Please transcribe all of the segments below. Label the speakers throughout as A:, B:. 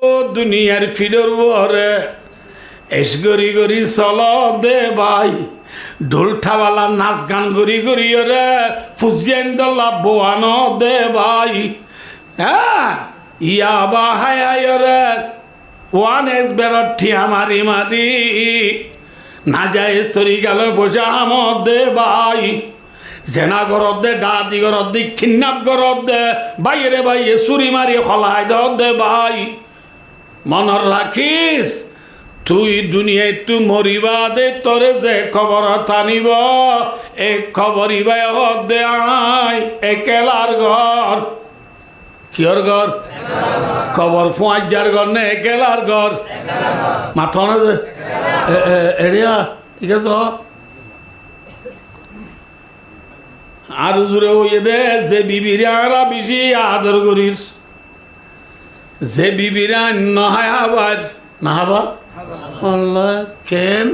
A: ও দুনিয়ার ফিডর বরে এস গরি গরি চল দে ভাই ঢোলঠাওয়ালা নাচ গান গরি গরি রে ফুজিয়ান দল্লা বোয়ান দে ভাই হ্যাঁ ইয়া বা হায় রে ওয়ান এস বেরট ঠিয়া মারি মারি না যায় তরি গেল বসা আমদ দে ভাই জেনা গরদ দে ডাদি গরদ দি খিন্নাপ গরদ দে বাইরে বাইরে চুরি মারি খলাই দে ভাই মনত রাখিস তুই দুনিয়ায় তু মরিবা দে তোরে যে খবর টানিব এই খবরিবাই দে আয় একেলার ঘর কিয়র ঘর খবর ফুয়ার ঘর নে একেলার ঘর মাথা না যে এড়িয়া ঠিক আছে আর জুড়ে হইয়ে দে যে বিবিরা বেশি আদর করিস যে বিবিরা নহায় আবার না হাবা আল্লাহ কেন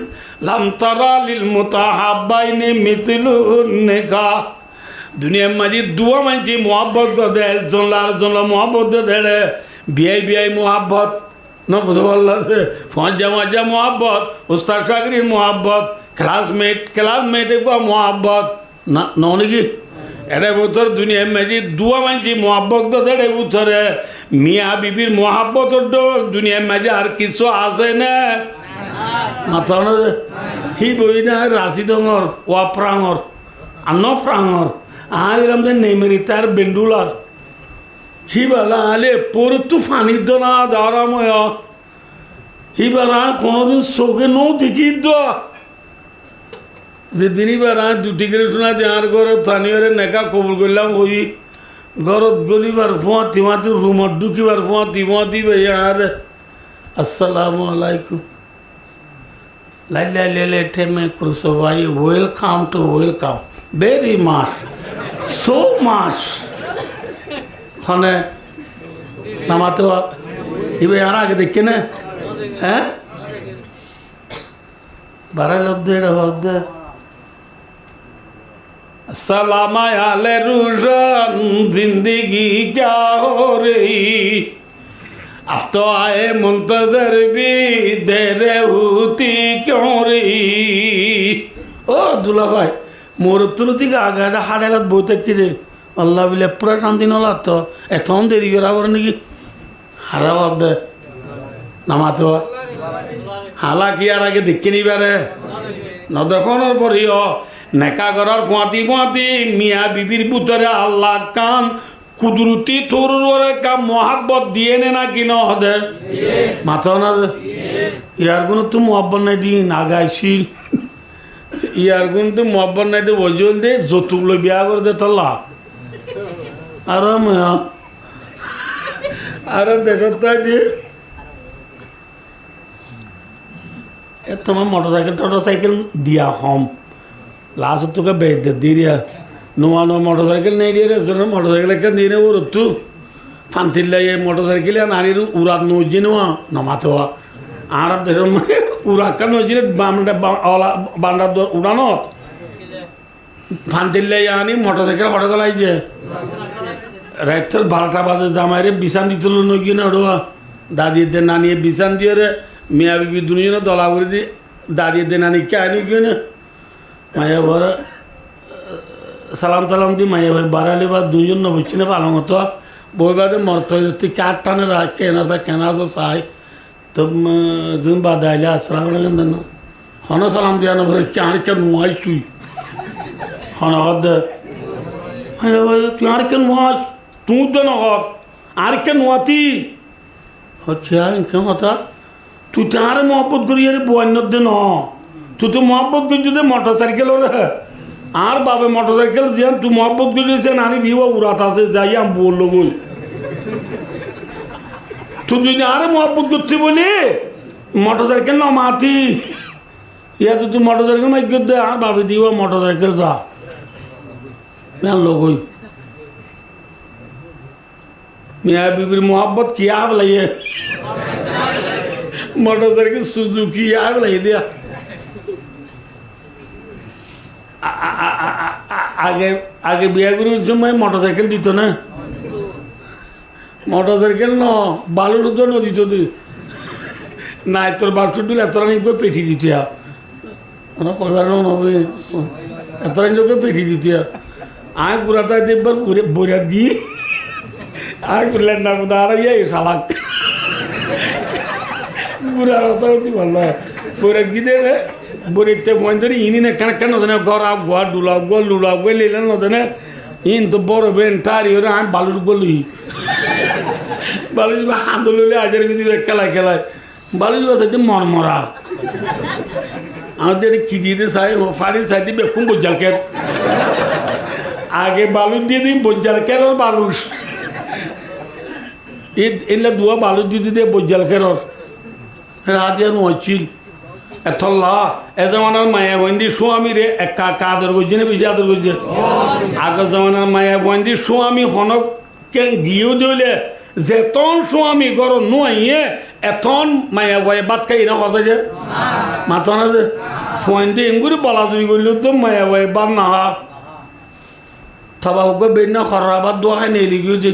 A: লাম তারা লিল মুতাহাব্বাইনি মিথলুন নিকা দুনিয়ার মাঝে দুয়া মানছি মোহাব্বত দে একজন আরেকজন মোহাব্বত দে বিয়াই বিয়াই মোহাব্বত ন বুঝতে পারলাছে ফজা মজা মোহাব্বত উস্তাদ চাকরির মোহাব্বত ক্লাসমেট একবার মোহাব্বত না নাকি এটা বছর দুনিয়ার মাঝে দুয়া মানছি মোহাব্বত দেড়ে বছরে মিয়া বিবির মোহাব্বত দুনিয়ার মাঝে আর কিছু আছে না মাথা না হি বই না রাশি ডঙর ওয়া প্রাঙর আর ন প্রাঙর আলাম যে নেমেরি তার বেন্ডুলার হি বেলা আলে পরতু ফানির দোনা দাঁড়াময় হি বেলা কোনোদিন চোখে নো দেখি দো যেদিনই বেড়া দুটি করে শোনা যার ঘরে স্থানীয়রে নেকা কবুল করলাম ওই ঘরত গলিবার ফুয়াতি মাতি রুমত ঢুকিবার ফুয়াতি ফুয়াতি আর আসসালামু আলাইকুম লাই লাই লে ঠেমে ক্রুসো ভাই welcome to welcome very much so much খনে নামাতে এবার আর আগে দেখে না হ্যাঁ বারাই লব্ধে এটা ভাবদে सलाम आले रूशन जिंदगी क्या हो रही अब तो आए मुंतजर भी देर होती क्यों रही ओ दुला भाई मोर तुलती का आगे हाड़ेला बहुत अच्छी दे अल्लाह बिले पूरा शांति नला तो एतन देरी करा बर निकी हारा बात दे नमाते हो हालांकि यार आगे दिक्कत नहीं बारे न देखो न पढ़ियो নেকা করার ফাঁতি ফাঁতি মিয়া বিবির ভিতরে আল্লাহ কাম কুদরতি তোর কাম মোহাব্বত দিয়ে নে না কি না হদে মাথা না ইয়ার গুণ তো মোহাব্বত নাই দিন আগাইছি ইয়ার গুণ তো মোহাব্বত নাই দে বজল দে যৌতুক লো বিয়া করে দে তাল্লা আর দেখো তাই দিয়ে তোমার মোটরসাইকেল দিয়া হম लास्ट तो क्या बेच दे दिया नुआ नो मोटरसाइकिल नहीं लिया रे सर मोटरसाइकिल क्या नहीं वो रत्तू फांतिल ये मोटरसाइकिल या नारी उरात नोजी नुआ नमातो आरा देश में उरात का नोजी बांडा बांडा दो उड़ानो फांतिल यानी मोटरसाइकिल हटा तो लाइए राइटर बारटा बाजे जामारे बिसान दी तो नोगी ना उड़वा दादी दे नानी बिसान दिए रे मियाँ बीबी दुनिया ना दोलावरी दी दादी दे नानी क्या है नहीं क्यों ना মায়া ভর সালাম তালাম দি মায়া ভাই বাড়ালে বা দুইজন বুঝছি না পালং হতো বই বাদে মরতে হয়ে তুই কার টানে রাখ কেন আসো চাই তো তুমি বাদে আইলে আসসালাম আলাইকুম দেন হন সালাম দিয়া না ভরে আর কে নুয়াইস তুই হন দে মায়া ভাই তুই আর কে নুয়াস তুই দে নগর আর কে নুয়াতি হচ্ছে ইনকে কথা তুই তারে মহব্বত করি আরে বন্য দে ন तू तो मोहब्बत कर मोटरसाइकिल हो रहा आर बाबे मोटरसाइकिल जियान तू मोहब्बत कर नानी दी वो उड़ाता से जाइए हम बोल लो बोल तू दुनिया आरे मोहब्बत करती बोली मोटरसाइकिल ना माती या तो तू मोटरसाइकिल में गिर दे आर बाबे दी वो मोटरसाइकिल जा मैं लोग हुई मियाँ बीबी मोहब्बत किया लाइए मोटरसाइकिल सुजुकी यार लाई दिया आगे आगे बिया गुरु जो मैं मोटरसाइकिल दी तो ना মোটর সাইকেল ন বালুর তো নদী তো নাই তোর বাক্স টুলে এত রানি করে পেঠি দিতে কইবার নবে এত রানি লোকে পেঠি দিতে আয় পুরাতায় দেখবার বইরাত গিয়ে আর করলেন না কোথা আর ইয়ে শালাক বুড়া কথা হতে ভালো বইরাত গিয়ে দে বইরেতে ফোন ধরে ইনি না কেন কেন দেনে ঘর আপ ঘর ডুলাব গোল লুলাব গোল লেলেন নদেনে ইন তো বড় বেন টারি ওরা আমি বালুর বলি বালুর হাত লইলে আজের কিন্তু খেলায় খেলায় বালুর বাসাইতে মরমরা আমাদের কি দিয়ে চাই ফাড়ি চাইতে বেকুম বজ্জাল খের আগে বালুর দিয়ে দিই বজ্জাল খের ওর বালুস এলে দুয়া বালুর দিয়ে দিয়ে বজ্জাল খের রাত দিয়ে নছিল এথল্লা এ জমানার মায়া বন্দি স্বামী রে একা আদর করছে না বেশি আদর করছে আগের জমানার মায়া বন্দি স্বামী হনক কেন গিয়েও দিলে যেতন স্বামী ঘর নুয়ে এতন মায়া বয়ে বাদ খাই না হসে যে মাথা না যে সোয়াইন এমগুলি বলা চুরি করলেও তো মায়া বয়ে বাদ না থাবা হোক বেদ না খরা বাদ দোয়া খাই নেই গিয়ে যে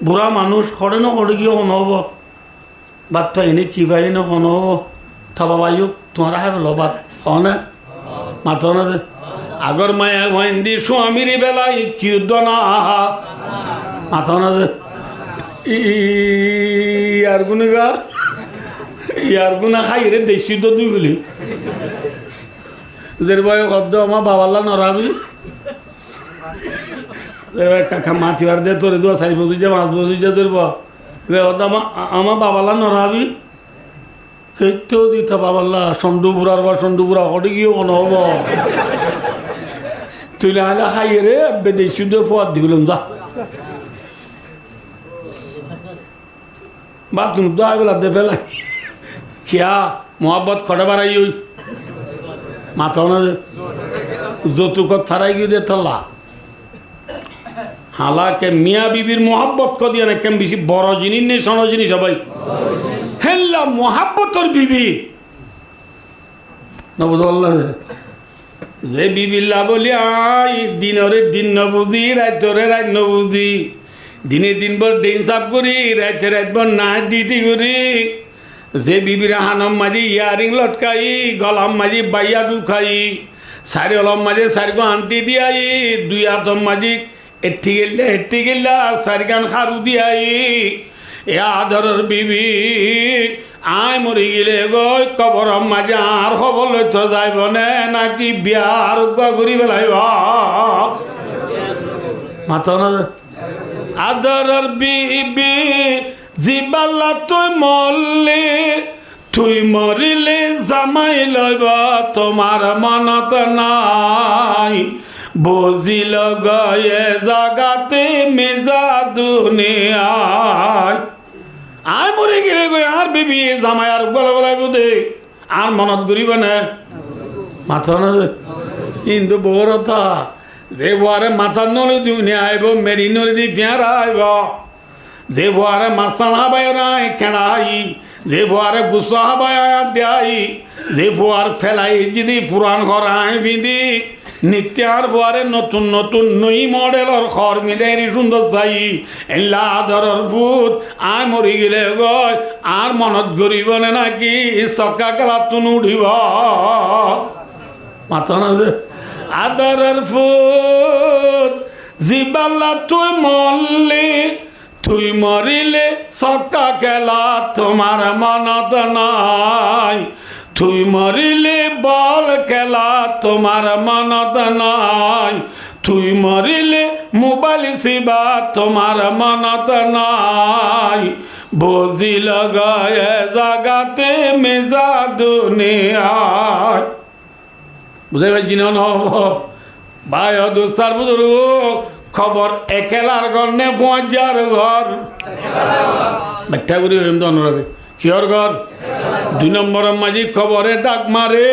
A: বুড়া মানুষ খড়ে না খড়ে গিয়ে হন হব বাদ তো এনে কি ভাই না হন হব থাবা বাইও তোমার হ্যাঁ বলো বাদ হনে মাথা না যে আগর মায়া বন্দি স্বামীর বেলায় কি না মাথা না যে ইয়ার গুণা খাই রে দেশি তো দুই বলি যে ভাই কদ্দ আমার বাবাল্লা নরাবি কাকা মাতিবার দে তোরে দোয়া 4 বছর যা 5 বছর যা তোর আমার বাবাল্লা নরাবি কেতেও দিত বাবাল্লা সন্ডু বুড়ার বা সন্ডু বুড়া হটে গিয়ে মনে হব তুই না খাই রে দেশি দিয়ে ফোয়ার দিগুলাম যা बात तुम तो आगे लद्दे फैला क्या मोहब्बत खड़े बाराई हुई माता ना जो तू को थराई गई दे थल्ला हालांकि मियाँ बीबीर मोहब्बत को दिया ना कम बिसी बड़ो जिनिस नहीं सोनो जिनिस भाई हेल्ला मोहब्बत और बीबी ना बोलो अल्लाह जे बीबी ला बोली आई दिन औरे दिन न बुझी रात औरे रात न बुझी দিনে দিনভর ডেন সাফ করি রাতে রাতভর নাচ দিতে করি যে বিবির হানম মাঝি ইয়ারিং লটকাই গলাম মাঝি বাইয়া ঢুকাই সারি অলম মাঝে সারিগো আনটি দিয়াই দুই হাতম মাঝি এটি গেল্লা সারি গান খারু দিয়াই এ আদরের বিবি আয় মরি গেলে গই কবরম মাঝে আর খবর লইতে যাইব নাকি বিয়ার ঘুরি বেলাইব মাথা না আদরের বিবি জিবাল্লা তুই মরলে তুই মরিলে জামাই লইব তোমার মনত নাই বুঝিল গয়ে জাগাতে মেজা দুনিয়ায় আয় মরে গেলে গই আর বিবি জামাই আর গলা গলাইব দে আর মনত করিব না মাথা না কিন্তু বড়তা যে বুয়ারে মাথা নলে দুনে আইব মেরি নলে দি ফেঁরা আইব যে বুয়ারে মাছা হাবাই নাই খেড়াই যে বুয়ারে গুসা হাবাই দেয় যে বুয়ার ফেলাই যদি পুরান ঘর আই বিধি নিত্যার বুয়ারে নতুন নতুন নই মডেলর খর মিদেরি সুন্দর চাই এল্লা আদরের ভূত আয় মরি গেলে গয় আর মনত গরিব নাকি চকা গেলাতুন উঠিব মাথা না যে আদরের ফুট জিবাল্লা তুই মরলে তুই মরিলে সক্কা খেলা তোমার মনত নাই তুই মরিলে বল খেলা তোমার মনত নাই তুই মরিলে মোবাইল সিবা তোমার মনত নাই বুঝিল গয়ে জাগাতে মেজা দুনিয়ায় বুঝাই পারছি না ভাই দোস্তার বুঝুর খবর একেলার ঘর নে 5000 ঘর ব্যাখ্যা করি হইম তো অনুরাবে কিহর ঘর 2 নম্বরের মাঝি খবরে ডাক মারে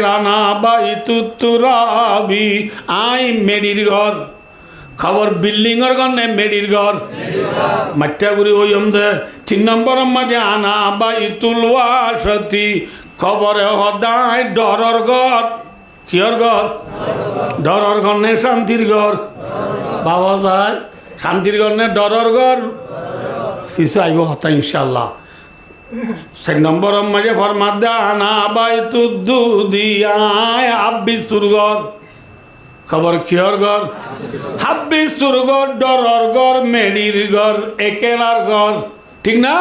A: রানা বাই তুতুরাবি আই মেডির ঘর খবর বিল্ডিংয়ের ঘর নে মেডির ঘর ব্যাখ্যা করি হইম দে 3 নম্বরের মাঝে আনা বাই তুলওয়া সতী খবরে হদায় ডরর ঘর কিহর ঘর ডরর ঘর নে শান্তির ঘর বাবা সাহেব শান্তির ঘর নে ডরর ঘর কিছু আইব হতা ইনশাল্লাহ 4 নম্বরের মাঝে ফরমাদ দে আনা বাইতুদ্দু দিয়ায় আব্বি সুরগর খবর কিয়র ঘর হাব্বি সুরগর ডরর ঘর মেডির ঘর একেলার ঘর ঠিক না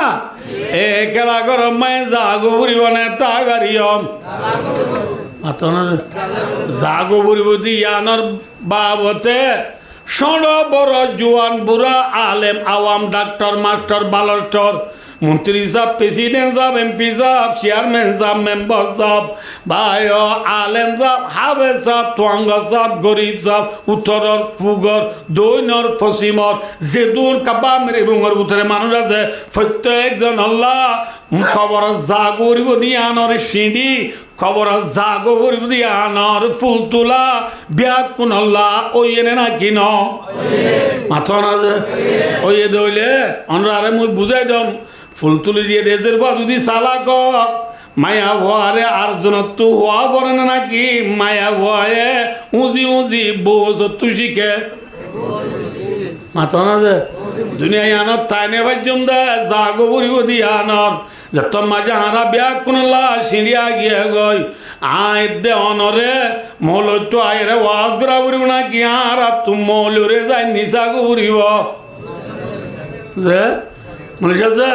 A: একেলা ঘর মায় জাগো বুড়িব না তা গাড়িয়ম জাগো বুড়িব দিয়ানোর বাবতে সড় বড় জোয়ান বুড়া আলেম আওয়াম ডাক্তার মাস্টার বালস্টর মন্ত্রী সাহেব প্রেসিডেন্ট সাহেব এমপি সাহেব চেয়ারম্যান সাহেব মেম্বার সাহেব ভাই আলেম সাহেব হাবে সাহেব তোয়াঙ্গ সাহেব গরিব সাহেব উত্তরর পুগর দৈনর পশ্চিমর যেদুর কাবা মেরে রুঙর উত্তরে মানুষ আছে প্রত্যেকজন আল্লাহ খবর জাগরিব দিয়ে আনর সিঁড়ি খবর জাগো করিব দিয়ে আনর ফুল তোলা ব্যাকুন আল্লাহ ওই এনে না কিন মাথা না যে ওই এ দইলে অনরারে মুই বুঝাই দম ফুল তুলি দিয়ে দেশের পর যদি সালাক মায়া ভয়ারে আর জনত্তু হওয়া পড়ে না নাকি মায়া ভয়ে উঁজি উঁজি বোঝ তু শিখে মাথা না যে দুনিয়ায় আনত তাইনে ভাইজম দে জাগো করিব দিয়ে আনর যত মাঝে হারা ব্যাগ কোনলা সিঁড়িয়া গিয়ে গই আয় দে অনরে মৌল তো আয়রে ওয়াজ করা করিব না কি আর তুম মৌলরে যাই নিশা করিব যে মনে আছে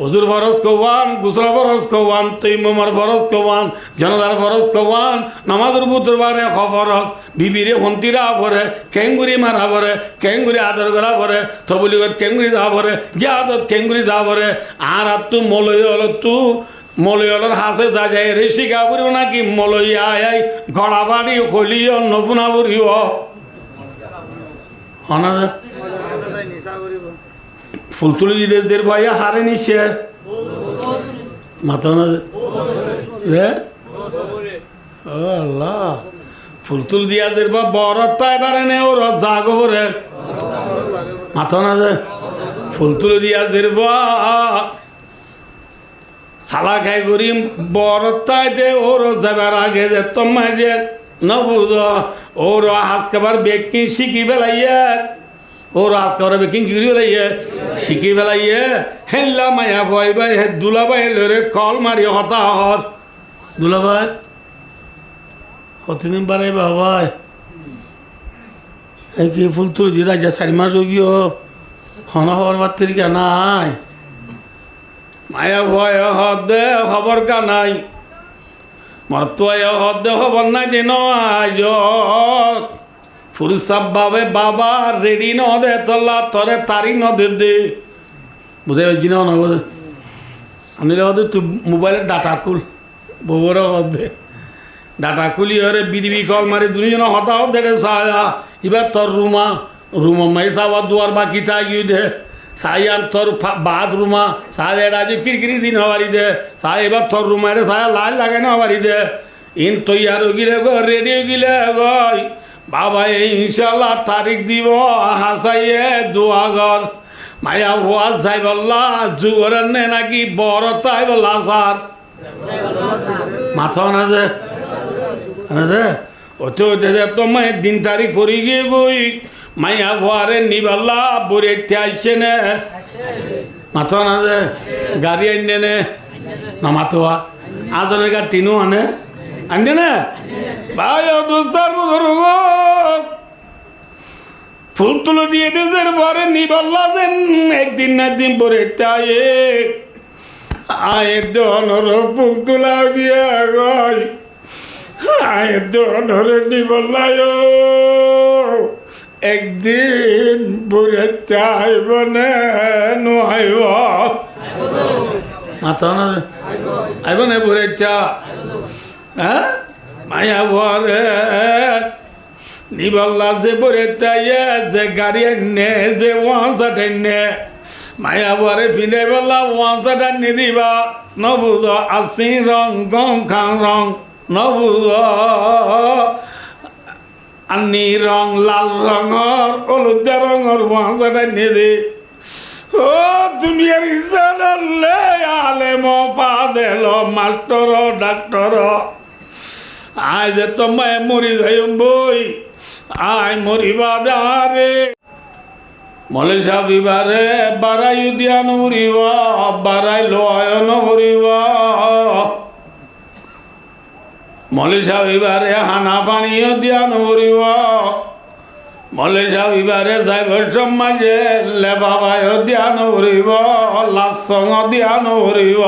A: ওজুর ফরজ কওয়ান গুসল ফরজ কওয়ান তৈমুমার ফরজ কওয়ান জনদার ফরজ কওয়ান নামাজের বুধবারে খবরজ বিবিরে হন্তিরা ভরে কেঙ্গুরি মারা ভরে কেঙ্গুরি আদর করা ভরে তবলিগত কেঙ্গুরি দা ভরে জিয়াদত কেঙ্গুরি দা ভরে আর তু মলয় হল তু মলয়লর হাসে যা যায় রে শিখা পড়িব নাকি মলয় আয় গড়া বাড়ি হলিও নপুনা পড়িব হনা ফুল তুলি দিদের ভাইয়া হারে নিছে মাথা না ও আল্লাহ ফুল তুল দিয়া দের বা বড় তাই পারে নে ওর জাগো করে মাথা না যে ফুল তুলি দিয়া দের বা সালা খাই করি বড় তাই দে ওর যাবার আগে যে তোমায় যে নবুদ ওর হাজ খাবার বেকি শিখি বেলাইয়া ওর আজ করে বেকিং গিরি লাইয়ে শিখি বেলাইয়ে হেল্লা মায়া ভাই ভাই হে দুলাভাই লরে কল মারি হতা হর দুলাভাই কতদিন বারে বাবাই এই কি ফুল তুলি দিয়ে যা 4 মাস হয়ে গিয়ে হনা হওয়ার বাত্তিরিকা নাই মায়া ভয় হদে খবর কা নাই মরতুয়ায় হদে খবর নাই দিন আজ ফুরসাব বাবে বাবা রেডি ন দে তল্লা তরে তারি ন দে দে বুঝে পারছি না বোঝে আমি হদে তুই মোবাইলের ডাটা খুল বউর হদে ডাটা খুলি হরে বিডিবি কল মারি দুজন হতা হদে রে সায়া এবার তোর রুমা মাই সাবা দুয়ার বাকি তা গিয়ে দে সাইয়ার তোর বাদ রুমা সায় রাজু কিরকিরি দিন হওয়ারি দে সায় এবার তোর রুমারে সায়া লাল লাগে না হওয়ারি দে ইন তৈয়ার গিলে গো রেডি গিলে গই বাবা ইনশাল্লাহ তারিখ দিব হাসাইয়ে দোয়াগর মায়া ভুয়া যাই বললা জুগরের নে নাকি বড় তাই বললা সার মাথা না যে ওতে ওতে তোমায় দিন তারিখ পড়ি গিয়ে গই মাইয়া ভুয়ারে নিবাল্লা বরে আইছে নে মাথা না যে গাড়ি আননে নে না মাথোয়া আজনের গা তিনও আনে আনবে না ভাই দোস্তার বুজুর্গ ফুল তুলো দিয়ে দেশের পরে নিবাল্লা যেন একদিন না একদিন পরে আয়ের দনর ফুল তোলা গিয়ে গয় আয়ের দনর নিবাল্লায় একদিন পরে চাইব না আইব মাথা না আইব না পরে চা হ্যাঁ মায়া ভরে নিবাল্লা যে পরে তাইয়ে যে গাড়ি নে যে ওয়াঁচাট নে মায়া ভরে ফিরে বললা ওয়াঁচাট আনি দিবা নবুদ আসি রং গং খাং রং নবুদ আনি রং লাল রঙর হলুদ রঙর ওয়াঁচাট আনি দে ও দুনিয়ার ইসান আলেম পাদেল মাস্টর ডাক্তার আয় যে তোমায় মরি যাই বই আয় মরিবা দারে মলে সাহেব এবারে বাড়াই দিয়া নবরিব বাড়াই লয় নবরিব মলে সাহেব এবারে হানা পানিও দিয়া নবরিব মলে সাহেব এবারে যাইবার সমাজে লেবাবায়ও দিয়া নবরিব লাসং দিয়া নবরিব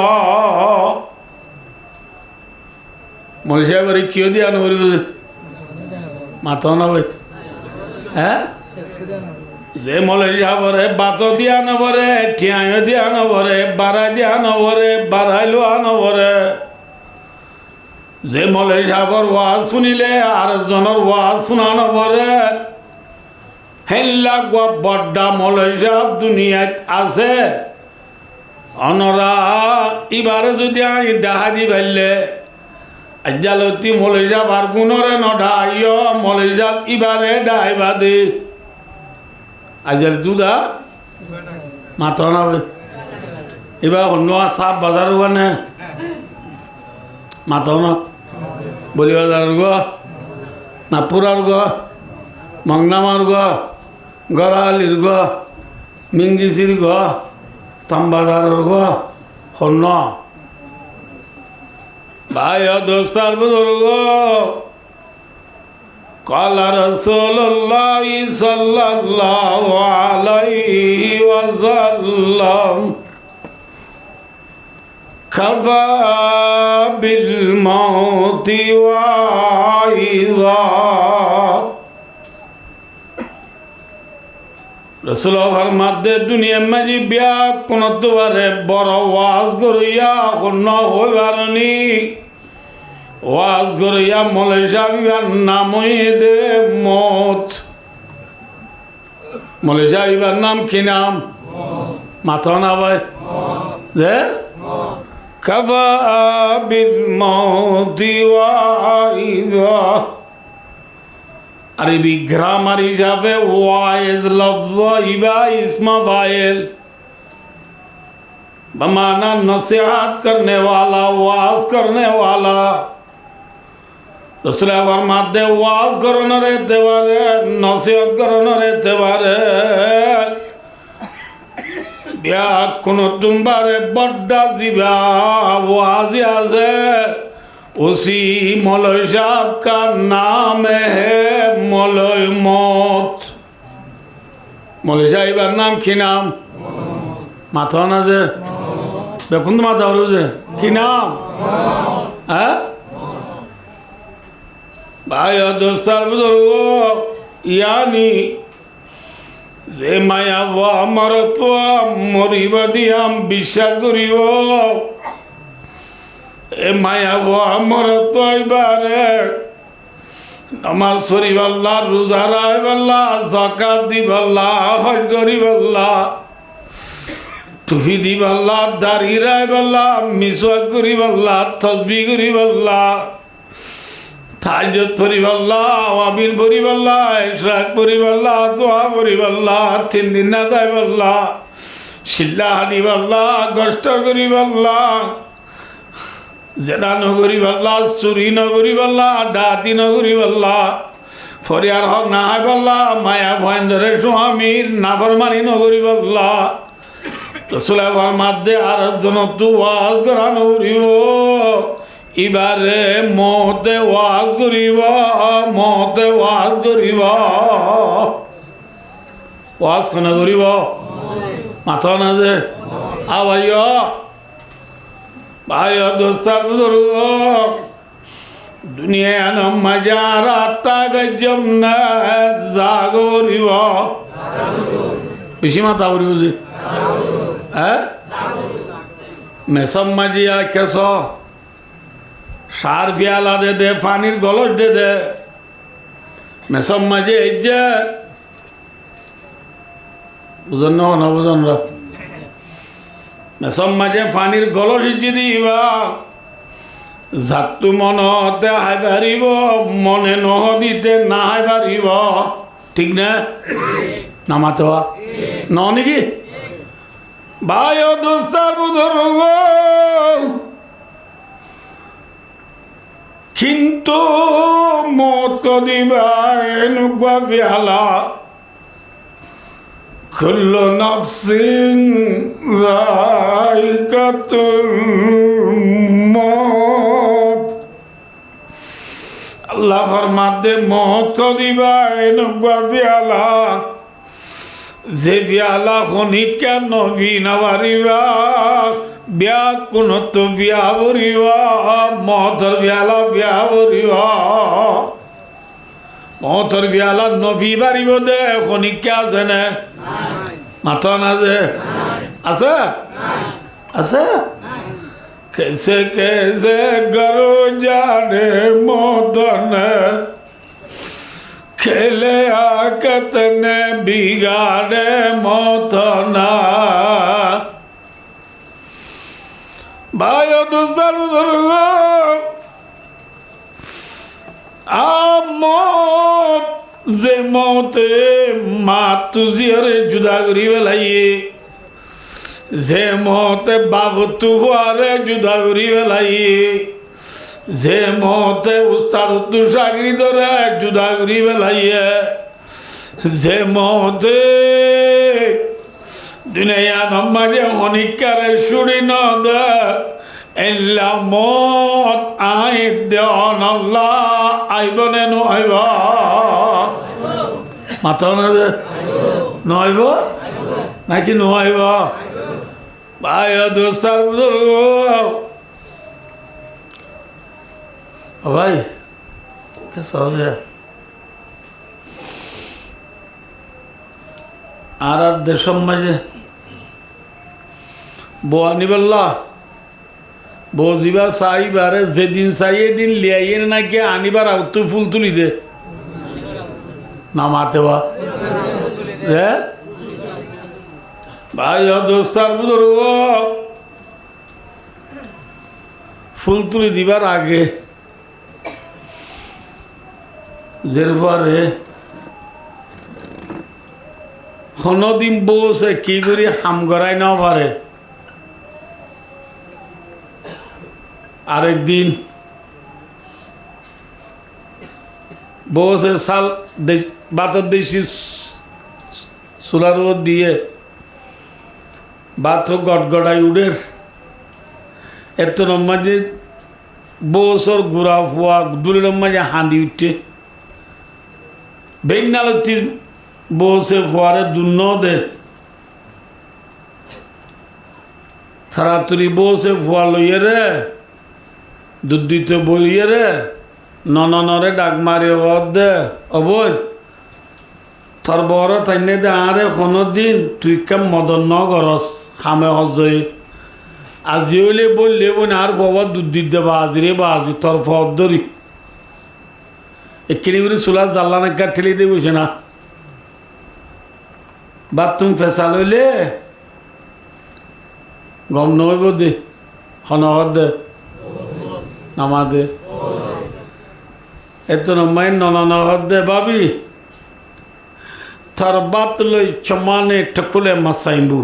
A: মলে সাহেব এবারে কিয় দিয়া নবরিব মাথা নবে হ্যাঁ যে মলে সাহেবরে বাত দিয়া নবরে ঠিয়াই দিয়া নবরে বাড়াই দিয়া নবরে বাড়াই লোয়া নবরে যে মলে সাহেবর ওয়াজ শুনিলে আর জনের ওয়াজ শোনা নবরে হেল্লা বড্ডা মলে সাহেব দুনিয়াত আছে অনরা এবারে যদি আমি দেখা দি পারলে আজ্জালতি মলে সাহেব আর গুণরে নঢাইয় মলে সাহেব এবারে ডাইবা দে আজের দুধা মাথা না এবার অন্য সাপ বাজার মানে মাথা না বলি বাজার গো না পুরার গো মংনামার গো গড়ালির গো মিঙ্গিসির গো তামবাজারের গো হন্য ভাই দোস্তার বুজুর্গ قال رسول الله صلى الله عليه وسلم كفى بالموت واعظا رسول फरमाते दुनिया में जी ब्या कुनत बारे बड़ वाज करिया कोन होइबारनी ওয়াজ করিয়া মলে সাহেবের নাম দে মত মলে সাহেবের নাম কি নাম মাথা না ভাই যে কাফা বিল মৌতি ওয়াইযা আরবি গ্রামার হিসাবে ওয়াইজ লফজ ইবা ইসমা ফাইল बमाना नसीहत करने वाला वाज करने वाला रसूल फरमाते वाज करो न रहते बारे नसीहत करो न रहते बारे ब्या कुनो तुम बारे बड्डा जिबा वाजी आजे उसी मौलवी साहब का नाम है मौलवी मौत मौलवी साहब नाम की नाम माथा ना जे দেখুন তো মাথা হলো যে কি নাম হ্যাঁ ভাই দোস্তার বুজুর্গ ইয়ানি যে মায়া আমার তো মরিব দিয়াম বিশ্বাস করিব এ মায়া আমার তো এবারে নামাজ পড়িবাল্লা রোজা রাখবাল্লা যাকাত দিবাল্লা হজ করিবাল্লা টুপি দিবাল্লা দাড়ি রাইবাল্লা মিসওয়াক করিবাল্লা তসবিহ করিবাল্লা তাহাজ্জুদ করিবাল্লা আওয়াবিল করিবাল্লা ইশরাক করিবাল্লা দোয়া করিবাল্লা 3 দিন না যাইবাল্লা শিল্লা হাদিবাল্লা কষ্ট করিবাল্লা জেনা নগরিবাল্লা চুরি নগরিবাল্লা ডাকাতি নগরিবাল্লা ফরিয়ার হক না হাইবাল্লা মায়া ভয়েন্দ্রের স্বামীর নাফরমানি নগরিবাল্লা রসুল ফরমাতে আর জন তু ওয়াজ করানো করিব এবারে মতে ওয়াজ করিব মতে ওয়াজ করিব ওয়াজ কোনে করিব মাথা না যে আওয়াজ ভাই দোস্তার বুজুর্গ দুনিয়া মজা রাতা গজম না জাগরিব বেশি মাথা করিব যে মেসম মাজিয়া কেস সার পিয়ালা দে দে পানির গলস দে দে মেসম মাঝে এই যে বুঝন না বুঝন মেসম মাঝে পানির গলস ইজি দিবা যাতু মনতে হাই পারিব মনে নহ দিতে না হাই পারিব ঠিক না নামাতে ন নাকি ভাই দোস্তার বুজুর্গ কিন্তু মত দিবা এনেকুৱা পিয়ালা কুল্লু নাফসিন যায়িকাতুল মউত আল্লাহ ফরমাতে মত কদিবা এনেকুৱা পিয়ালা যে পিয়ালা খনিকা নবী নাবারিবা বিয়া কোনত বিয়া বরিবা মতর পিয়ালা বিয়া বরিবা মতর পিয়ালা নবী বারিব দে খনিকা আছে না মাথা না যে আছে আছে कैसे कैसे करो जाने मोतन खेले आकत ने बिगाड़े मोतना भाइयों दोस्तों बुजुर्गों मौत जे मौते मात तुझे जुदा करी बेलाइए যে মতে বাবু তুয়ারে জুদা করি বেলাই যে মতে উস্তাদ দুসাগরি ধরে জুদা করি বেলাইয়ে যে মতে দুনিয়া নমাজে অনিকারে শুড়ি ন দে এল্লা মত আই দেন আল্লাহ আইবনে নইব মাথা না যে নইব নাকি নইব ভাই দোস্তার বুজুর্গ ভাই সহজে আর দেশের মাঝে বউ আনিবাল্লা বউ যা চাইবারে যেদিন চাই এদিন লিয়াইয়ে নাকি আনিবার আউতো ফুল তুলি দে নামাতে বা ভাই দোস্তার বুজুর্গ ফুল তুলি দিবার আগে যের পরে কোনদিন বসে কি করি হাম করাই না পারে আরেকদিন বসে সাল বাতের দেশি চুলার দিয়ে বাথ গটগড়াই উড়ের এত মাঝে বছর গুড়া ফুয়া দুলের মাঝে হাঁদি উঠছে বেনালতি বসে ফুয়ারে দুন্ন দে তাড়াতাড়ি বসে ফুয়া লইয়ে রে দুধ দিতে বইয়ে রে ননরে ডাক মারি দে অবৈ তোর বড় তাইনে দে আরে কোনো দিন তুই কেম মদন ন করস খামে হজই আজি হইলে বললে বোন আর বাবা দুধ দিতে বাজি বা আজি তোর ফদ ধরি এক্ষিনি করে চুলা জ্বালা নাকা ঠেলে দিয়ে বসে না বাথরুম ফেসাল হইলে গম নইব দে হনহর দে নামা দে এত নমাই ননহর দে ভাবি তার বাত লই চমানে ঠকুলে মাসাইবু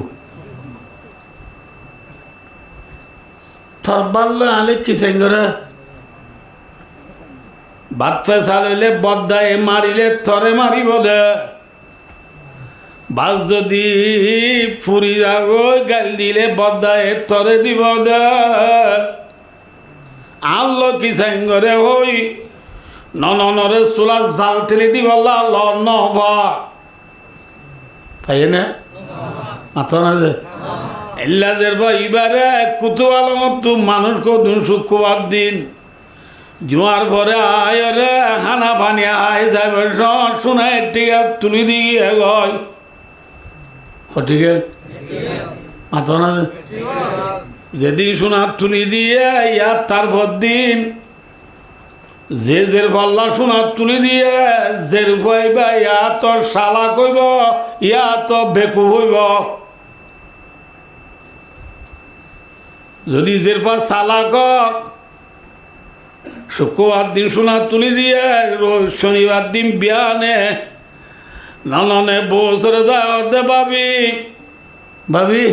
A: তার বাল্লে আলে কি সেঙ্গরে বাত ফেসাল হইলে বদ্দায় মারিলে থরে মারিব দে বাস যদি ফুরি যাগো গাল দিলে বদ্দায় থরে দিব দে আল্লো কি সেঙ্গরে হই ননরে চুলা জাল ঠেলে দিব ল নভা পাইয়ে না মাথা না যে এল্লাদের এবারে কুতুয়াল মতো মানুষ কদিন শুক্রবার দিন জোয়ার পরে আয় রে খানা পানি আয় যাবে শোনায় টিকা তুলি দিয়ে গয় সঠিকের মাথা না যেদিন সোনার তুলি দিয়ে ইয়ার তারপর দিন যে জের পাল্লা সোনার তুলি দিয়ে জের পাইবা ইয়া তোর শালা কইব ইয়া তো বেকু হইব যদি জের পা শালা কক শুক্রবার দিন সোনার তুলি দিয়ে শনিবার দিন বিয়ানে নননে বছরে দে ভাবি ভাবি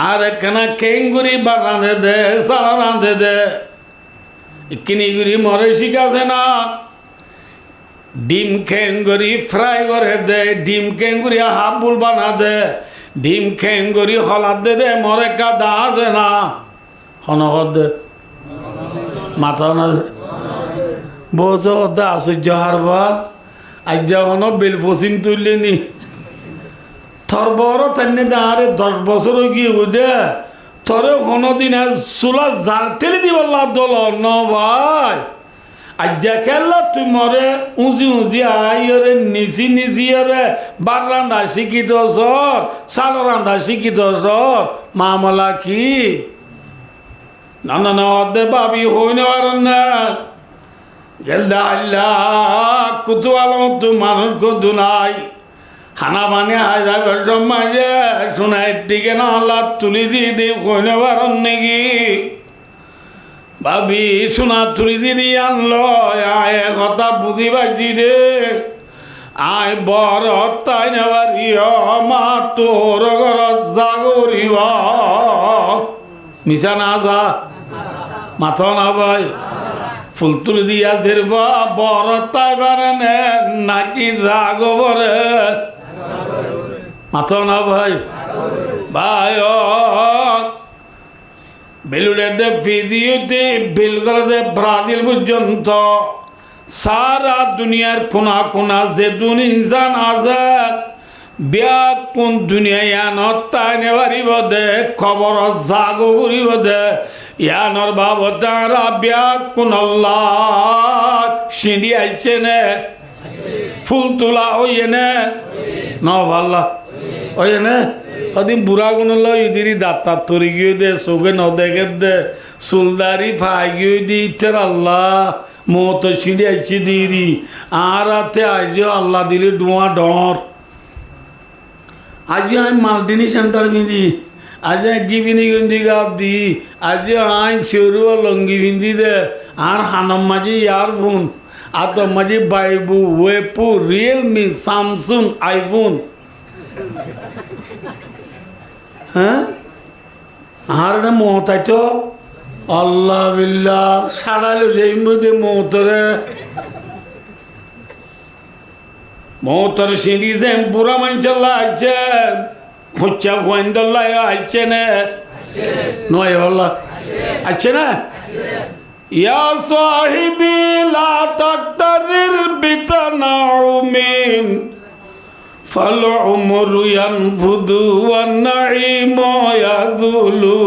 A: আর একখানা কেঙ্গুরি বা রাঁধে দে সারা রাঁধে দে কিনিগুড়ি মরে শিখাছে না ডিম খেঙ্গুরি ফ্রাই করে দে, ডিম খেঙ্গুরি হাফ বুল বানা দে, ডিম খেঙ্গুরি হলাদ দে দে মরে কাদা আছে না হনহর দে মাথা না দে বলছে ওটা আশ্চর্য হারবার আজ যখন বেল পশ্চিম তুললেনি থর বড় তেমনি দাঁড়ে 10 বছর গিয়ে বুঝে থরে কোনোদিন চুলা জাল তেলে দিবার লাভ দল ন ভাই আজ খেললা তুই মরে উঁচি উঁচি আইরে নিচি নিচি রে বার রান্ধা শিখিত সর চাল রান্ধা শিখিত সর মামলা কি না না না দে বাবি হই না গেলদা আল্লাহ কুতু আলম তু মানুষ কদু নাই হানা বানে হাজার সমাজে শোনাই টিকে না আল্লাহ তুলি দিয়ে দি কইন পারন নাকি ভাবি শোনা তুলি দিয়ে আনলো আয় কথা বুঝি পাচ্ছি দে আয় বর তাই নেবারি মা তোর ঘর জাগরিব মিশা না যা মাথা না ভাই ফুল তুলি দিয়া দেবা বর তাই বারে নাকি জাগবরে মাথা না ভাই ভাই বেলুড়ে দে ভিডিওতে বিল করে দে ব্রাজিল পর্যন্ত সারা দুনিয়ার কোনা কোনা যে দুন ইনসান আছে বিয়া কোন দুনিয়ায় আনত তাই নেবারিব দে খবর জাগো ফুরিব দে ইয়ানোর বাবতারা বিয়া কোন আল্লাহ সিঁড়ি আইছে নে ফুল তোলা হইয়ে নে ন ভাল্লা হইয়ে নে ওদিন বুড়া গুণল ইদিরি দাঁতা তরি গিয়ে দে চোখে ন দেখে দে চুলদারি ফাই গিয়ে দি ইতের আল্লাহ মতো সিঁড়ি আইছে দিরি আর হাতে আজ আল্লাহ দিলি ডুয়া ডর আজ আমি মাল্টিনি সেন্টার বিঁধি আজ গিবিনি গঞ্জি গাপ দি আজ আই সরু লঙ্গি বিঁধি দে আর হানম মাঝি ইয়ার ফোন আর তো মাঝি বাইবু ওয়েপু রিয়েলমি স্যামসুং আইফোন হ্যাঁ আর এটা মহতাই তো আল্লাহ বিল্লাহ সারাইল এই মধ্যে মহতরে মহতর সিঁড়ি যে বুড়া মানুষল্লা আইছে খুঁচা গোয়েন্দল্লা আইছে নে নয় বল্লা আইছে না ইয়া সাহিবি লা তাকতারির বিতানাউমিন ফাল উমরু ইয়ানফুদু ওয়ান নাঈমু ইয়াযুলু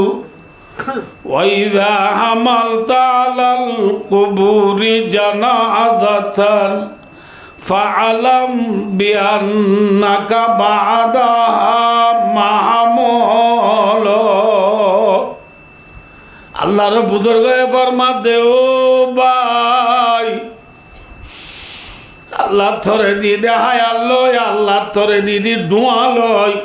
A: ওয়া ইযা হামালতা আলাল কুবুরি জানাযাতান ফাআলাম বিআন্নাকা বা'দাহা মাহমুল আল্লাহর বুজুর্গ ফরমা দেও ভাই আল্লাহ থরে দিয়ে দে হায় আল্লাহ আল্লাহ থরে দিয়ে দি ডুয়া লয়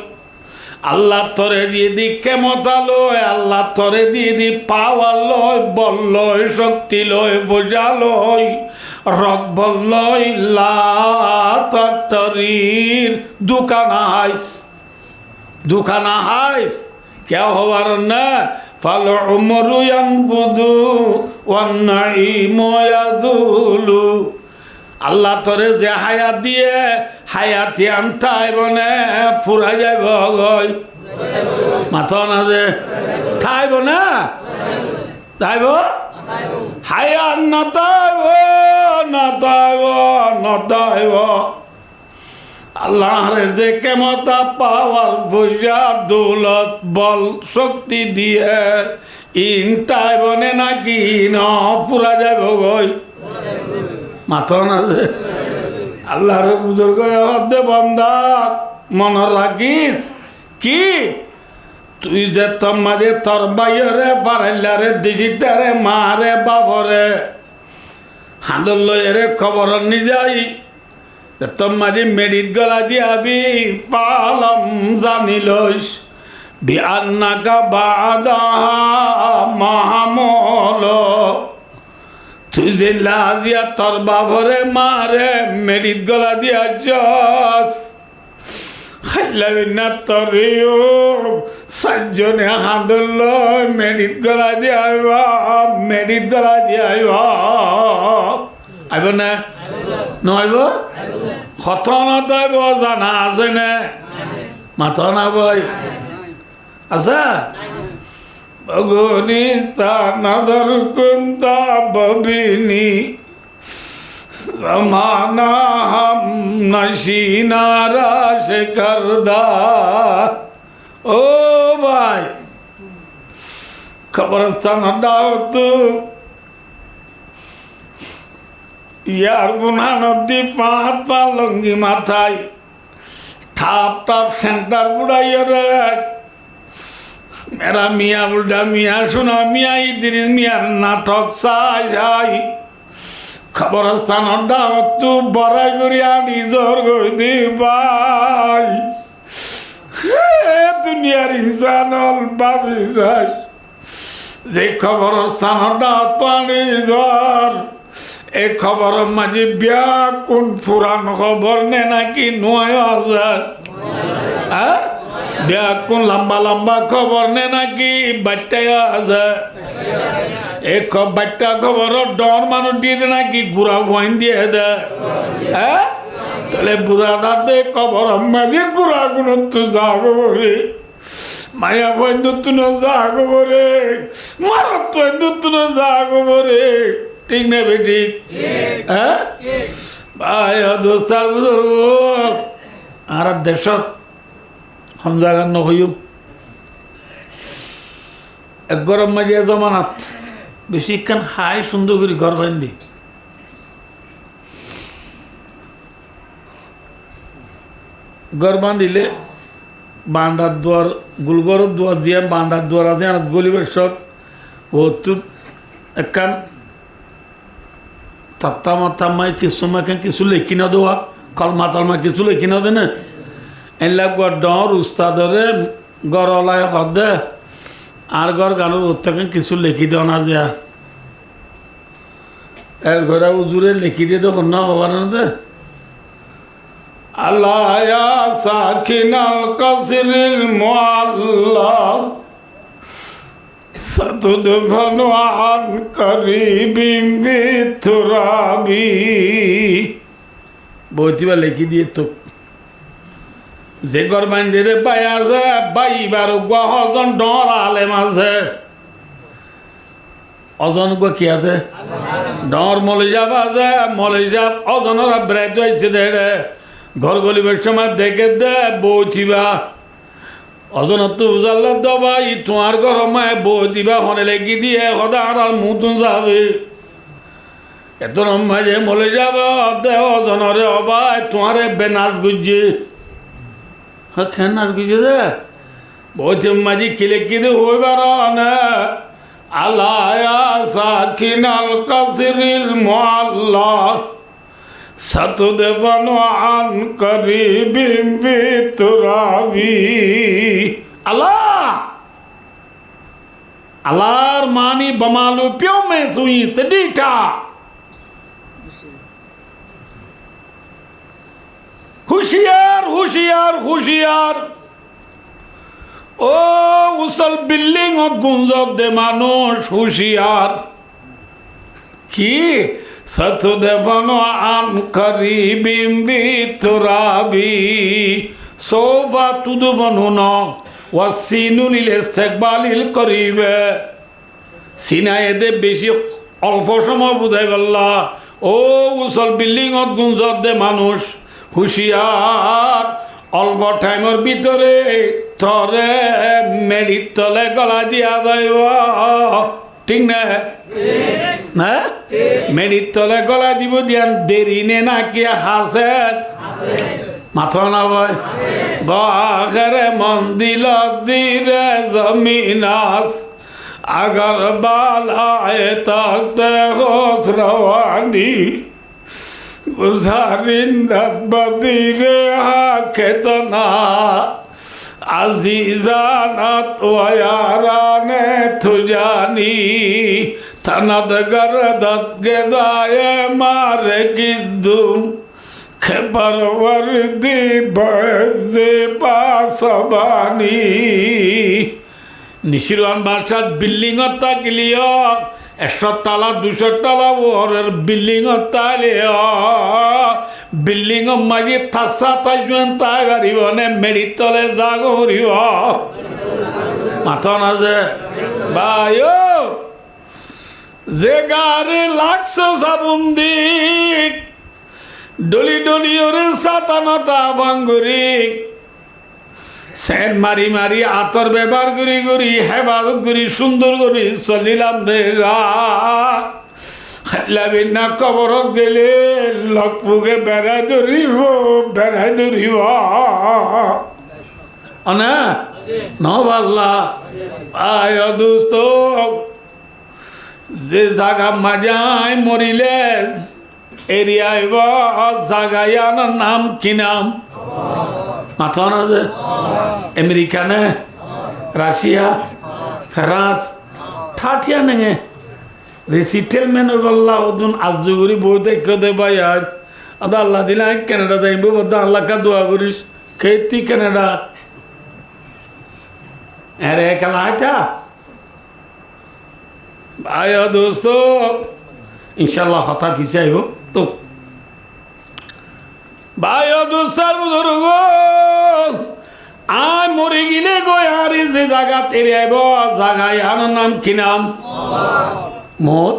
A: আল্লাহ থরে দিয়ে দি ক্ষমতা লয় আল্লাহ থরে দিয়ে দি পাওয়া লয় বল লয় শক্তি লয় বোঝা লয় রক বল লয় লাতরির দুকানা হাইস কে হবার না ফাল উমরু ইয়ানফুদু ওয়ান নাঈমু ইয়াযুলু আল্লাহ তোরে যে হায়াত দিয়ে হায়াতি আনতাই বনে ফুরা যাইব গই মাথা না যে থাইব না তাইব হায়াত নতাইব আল্লাহরে যে ক্ষমতা পাওয়ার পয়সা দৌলত বল শক্তি দিয়ে ইনতাই বনে নাকি ন ফুরা যাইব গই মাথা না যে আল্লাহর বুজুর্গ দে বান্দা মনে রাখিস কি তুই যে তোমারে তোর বাইরে পারাইলারে দিজিতারে মারে বাবরে হাঁদল লয়েরে খবর নি যাই তোমারি মেডিত গলা দিয়াবি পালম জানিলস বিআন্নাকা বাদা মাহমুল তুই যে লাদিয়া তোর বাবরে মারে মেডিত গলা দিয়া যস খাইলাবি না তরিও সাতজনে হাঁদল মেডিত গলা দিয়ে আইবা আইব না নহব খতনতই জানা আছে নে মাথা না বই আছে বগুনিস্তা নজর কুন্তা ববিনী জমানা হাম নশীনারা সে করদার ও ভাই কবরস্থান দাও তো ইয়ার গুনা নদী পাঁচ পা লঙ্গি মাথায় ঠাপ টাপ সেন্টার বুড়াইয়া রে মেরা মিয়া বুলডা মিয়া শোনা মিয়া ইদ্রিস মিয়ার নাটক চাই যাই খবরস্থান দাওয়াত বড়াই করিয়া নিজর গই ভাই দুনিয়ার ইনসানল ভাবিস যে খবরস্থান দাওয়াত পানি ধর এ খবর মাঝে বিয়া কোন পুরান খবর নে নাকি ৯,০০০ হ্যাঁ বিয়া কোন লম্বা লম্বা খবর নে নাকি বাচ্চা আছে এক বাচ্চা খবর ডর মানুষ দিয়ে দে নাকি গুড়া বইন দিয়ে দে হ্যাঁ তাহলে বুড়া দাঁতে খবর মাঝে গুড়া গুণ তো যাবো রে মায়া বইন তুন যাগো রে মারত বইন তুন যাগো রে ঠিক না বেটি হ্যাঁ ভাই দোস্তার বুজুর্গ আর দেশত হমজাগান নহইম এক গরম মাঝিয়া জমানাত বেশি কান হাই সুন্দর করে ঘর বান্ধি ঘর বান্ধিলে বান্ধার দুয়ার গুলগর দুয়ার জিয়া বান্ধার দুয়ার আছে আর গলিবের সব বহুত একখান তাত্তা মাত্তা মাই কিছু মাকে কিছু লেখি না দেওয়া কলমা তলমা কিছু লেখি না দে না এলা ডর উস্তাদরে গড়লায় হদে আর ঘর গানোর উত্তাকে কিছু লেখি দেওয়া না যা এর ঘরে উজুরে লেখি দিয়ে দেখুন না হবার না দে আল্লাহ সাকিনাল কাসরিল মুআল্লা সাতুদফানু আন করিবিম বিতুরাবি বইতিবা লেখি দিয়ে তো যে ঘর বান্ধে বাই আছে বাইবার গহজন ডর আলেম আছে অজন গো কি আছে ডর মলিজাব আছে মলিজাব অজনরা ব্রেড হয়েছে দে ঘর গলিবের সময় দেখে দে বইতিবা অজনত উজাল্লা দবা ই তোমার ঘর মায় বই দিবা হনে লেগি দিয়ে সদা আর মুতুন যাবে এত মাঝে মলে যাবে অজনরে অবা তোমারে বেনাস গুজে হ্যাঁ খেন নাচ গুজে দে বইতে মাঝি খিলে কিনে হইবার না আল্লাহ সাকিনাল কাসরিল মুআল্লা সাতুদফানু আন করিবিম বিতুরাবি আল্লাহ আল্লাহর মানি বমালু পিও মে সুই তডিটা হুশিয়ার হুশিয়ার হুশিয়ার ও উসল বিল্ডিং ও গুঞ্জব দে মানুষ হুশিয়ার কি সাতুদফানু আন করিবিম বিতুরাবি সোফা তুদফানুনা ওয়াসিনু লিল ইস্তিকবালিল করিবে সিনায়ে দে বেশি অল্প সময় বুঝাই বললা ও উসল বিল্ডিংত গুঞ্জত দে মানুষ হুশিয়ার অল্প টাইমের ভিতরে তরে মেলির তলে গলা দিয়া যাইব ঠিক না না মেলির তলে গলা দিব দিয়ান দেরি নে না কি হাসে মাথা না ভাই বাখরে মন্দিল দিরে জমিনাস अगर बालाए तख्ते खुसरवानी गुजारिंदत बदीरे हाकेतना अजीजानत वयाराने तुजानी तनद गरदत गेदाये मारे किद्दुम खबर वर्दी बज़े पासबानी निशिरान बादशाह बिल्डिंग तकलियो 100 তালা 200 তালা ওরের বিল্ডিং তাইলে বিল্ডিং মাঝে থাসা তাইবেন তাই পারিব নে মেরির তলে জাগ করিব মাথা না যে ভাই যে গারে লাগছো সাবুন দিক ডলি ডলি ওরে সাতানতা ভাঙ্গুরি সেন মারি মারি আতর ব্যবহার করি করি হেফাজত করি সুন্দর করি চলিলাম দেখা না কবরত গেলে লকপুকে বেড়াই ধরিব না নভাল্লা আয় দোস্ত যে জাগা মাজায় মরিলে এরিয়ায় জাগায়ানোর নাম কি নাম মাথা না যে আমেরিকা নে রাশিয়া ফ্রান্স ঠাঠিয়া নেঙে রেসিটেলমেন্ট বললা ওদুন আজুগুরি বই দেখে দে ভাই আর আদা আল্লাহ দিলে কানাডা যাইব বদ্ধ আল্লাহ কা দোয়া করিস খেতি কানাডা আরে খেলা আইতা ভাই দোস্ত ইনশাল্লাহ কথা ফিসে আইব তো ভাই দোস্তার বুজুর্গ আয় মরে গেলে গো আর যে জায়গা তেরে আইব জায়গায় আনার নাম কি নাম মত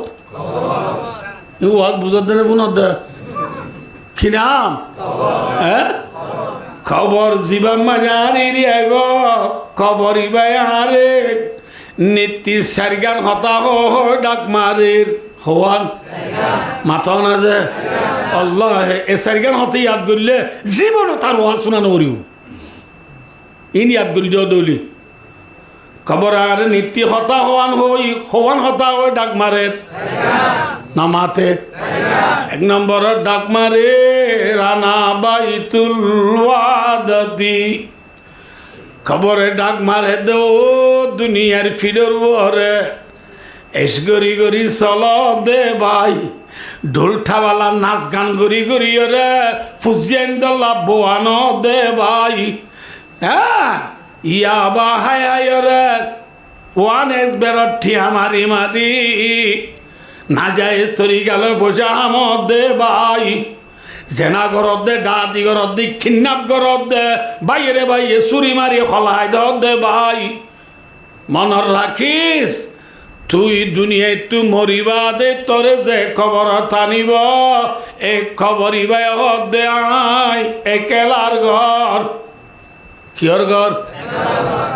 A: বুঝত দেনে বুনত দে কি নাম হ্যাঁ খবর জীবন মাঝার এরি আইব খবর ইবাই আরে নীতি সারগান হতা ডাক মারের হওয়ান মাথা না যে আল্লাহ এ সারগান হতে ইয়াদ করলে জীবন তার ওয়াজ শোনানো করিও ইন ইয়াদ করি দৌলি খবর আর নীতি হতা হওয়ান হতা হয় ডাক মারের নামাতে 1 নম্বরের ডাক মারে রানা বাইতুল ওয়াদাতি খবরে ডাক মারে দো দুনিয়ার ফিডর বরে এস গরি গরি চল দে ভাই ঢোলঠাওয়ালা নাচ গান গরি গরি রে ফুজিয়ান দল্লা বোয়ান দে ভাই হ্যাঁ ইয়া বা হায় রে ওয়ান এস বেরট ঠিয়া মারি মারি না যায় তরি গেল বসে আমদ দে ভাই জেনা ঘরত দে ডাদি ঘরত দি খিন্নাপ ঘরত দে বাইরে বাইরে চুরি মারি খলাই দে ভাই মনত রাখিস তুই দুনিয়ায় তু মরিবা দে তোরে যে খবর টানিব এই খবর ইবাই হদ দে আই একেলার ঘর কিয়র ঘর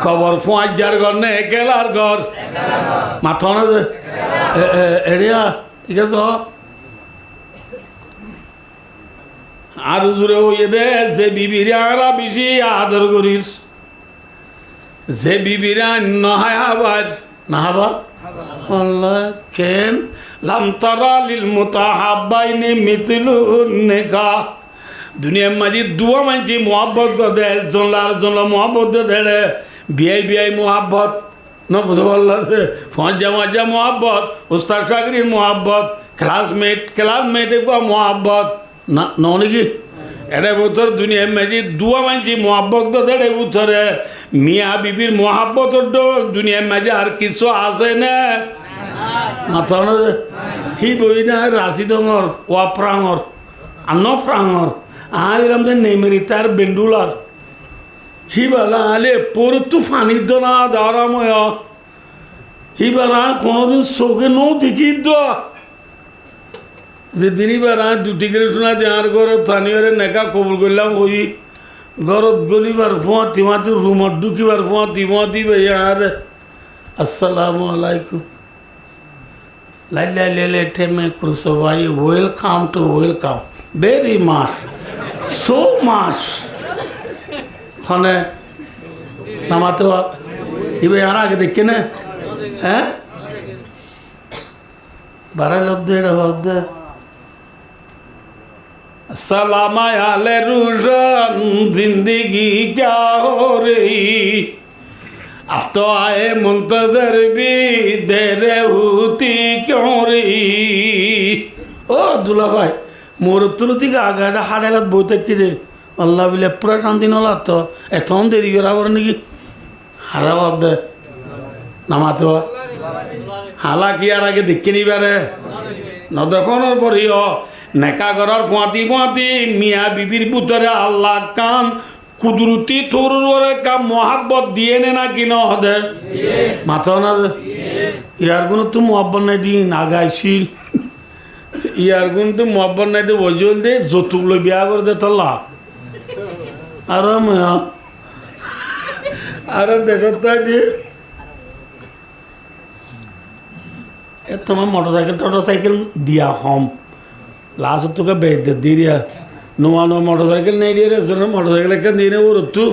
A: খবর 5,000 ঘর নে একেলার ঘর মাথা না যে এরিয়া ঠিক আছে আর জুড়ে হইয়ে দে যে বিবিরা বেশি আদর করিস যে বিবিরা নহায় আবার না হাবা আল্লাহ কেন লাম তারা লিল মুতাহাব্বাইনি মিথলুন নিকাহ দুনিয়ার মাঝে দুয়া মানছি মোহাব্বত করে জনলার জনলা মোহাব্বত দেড়ে বিয়াই মোহাব্বত না বুঝতে পারলা সে ফজা মজা মোহাব্বত উস্তাদ চাকরির মোহাব্বত ক্লাসমেট একবার মোহাব্বত না নাকি এটা বছর দুনিয়ার মাঝে দুয়া মানছি মোহাব্বত দেড়ে বছরে মিয়া বিবির মোহাব্বত দুনিয়ার মাঝে আর কিছু আছে না মাথা না হি বই না রাশি ডঙর ওয়া প্রাঙর আন্ন প্রাঙর আলাম যে নেমেরি তার বেন্ডুলার হি বলা আলে পরে তো ফানির দোনা দাঁড়াময় হি বলা কোনোদিন চোখে নো দেখি যেদিনই বেড়া দুটি করে শোনা যে আর ঘরে স্থানীয়রে নেকা কবুল করলাম ওই ঘরত গলিবার ফোঁয়া তিমাতি রুমত ঢুকিবার ফোঁয়া তিমাতি ভাইয়া আর আসসালামু আলাইকুম লাইলে টেমে করছো ভাই welcome to welcome very much so much খনে নামাতে এবার আর আগে দেখে না হ্যাঁ বারাই লব্ধ এটা ভাবদে सलाम आले रूशन जिंदगी क्या हो रही अब तो आए मुंतजर भी देर होती क्यों रही ओ दुला भाई मोर तुलती का आगा हाड़ेलात बहुत की दे अल्लाह बिले पूरा शांति नला तो एतन देरी करा बर निकी हारा बाप दे नामातो হালা কি আর আগে দেখে নিবারে নদখনের পরেও নেকা করার কুয়াতি মিয়া বিবির ভিতরে আল্লাহ কান কুদরতি তোর কা মহাব্বত দিয়ে নে না কি নদে মাথা না ইয়ার কোনো তো মহাব্বত নাই দিন আগাইছিল ইয়ার গুণ তো মহাব্বত নাই দিয়ে বজল দে যৌতুক লই বিয়া করে দে তল্লা আর দেখতে দিয়ে তোমার মোটরসাইকেল দিয়া হম লাস্ট তোকে বেচ দে দিয়া নোয়া মোটরসাইকেল নেই দিয়ে রেছে মোটরসাইকেল একটা দিয়ে নেবো রত্তু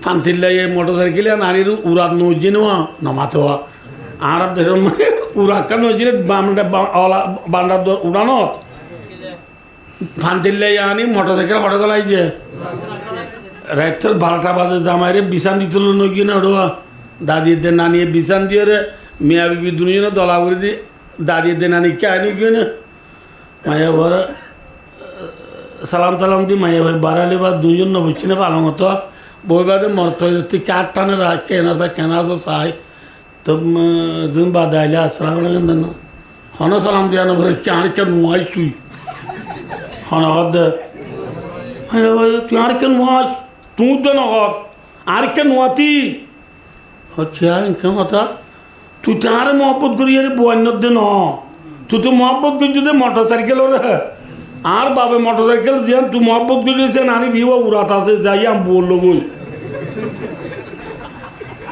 A: ফান্তির লাগে মোটরসাইকেল নারীর উড়াত নজি নেওয়া নমাতোয়া আর দেশের মানে উড়াক্কা নজি বান্ডার উড়ানো ফান্তির লাগে আনি মোটরসাইকেল হটে গলাই যে রাত্রের 12টা বাজে জামাইরে বিছান দিতল নকি না ওটা দাদিয়ে নানিয়ে বিছান দিয়ে রে মিয়া বিবি দুজনে দলা করে দিয়ে দাদিয়ে নানি কে আনি কি না মায়া ভরা সালাম টালাম দি মাইয়া ভাই বাড়ালে বা দুজন নবচ্ছি না পালং হতো বই বাদে মরতে হয়ে যাচ্ছে কাঠ টানে রাখ কেন আসো চাই তো দুদিন বাদে আইলে আসসালাম আলাইকুম দেন হন সালাম দিয়া না ভরে আর কেন নুয়াইস তুই হন দে তুই আর কেন নুয়াস তুই দে নগর আর কেন নুয়াতি হচ্ছে ইনকাম কথা তুই তো আরে মহব্বত করি আরে বন্যর দে ন তুই তো মহব্বত করছি দে মোটরসাইকেল রে আর বাবে মোটরসাইকেল যেন তুই মহব্বত করেছেন আনি দিব উড়াত আছে যাই আমি বললো বল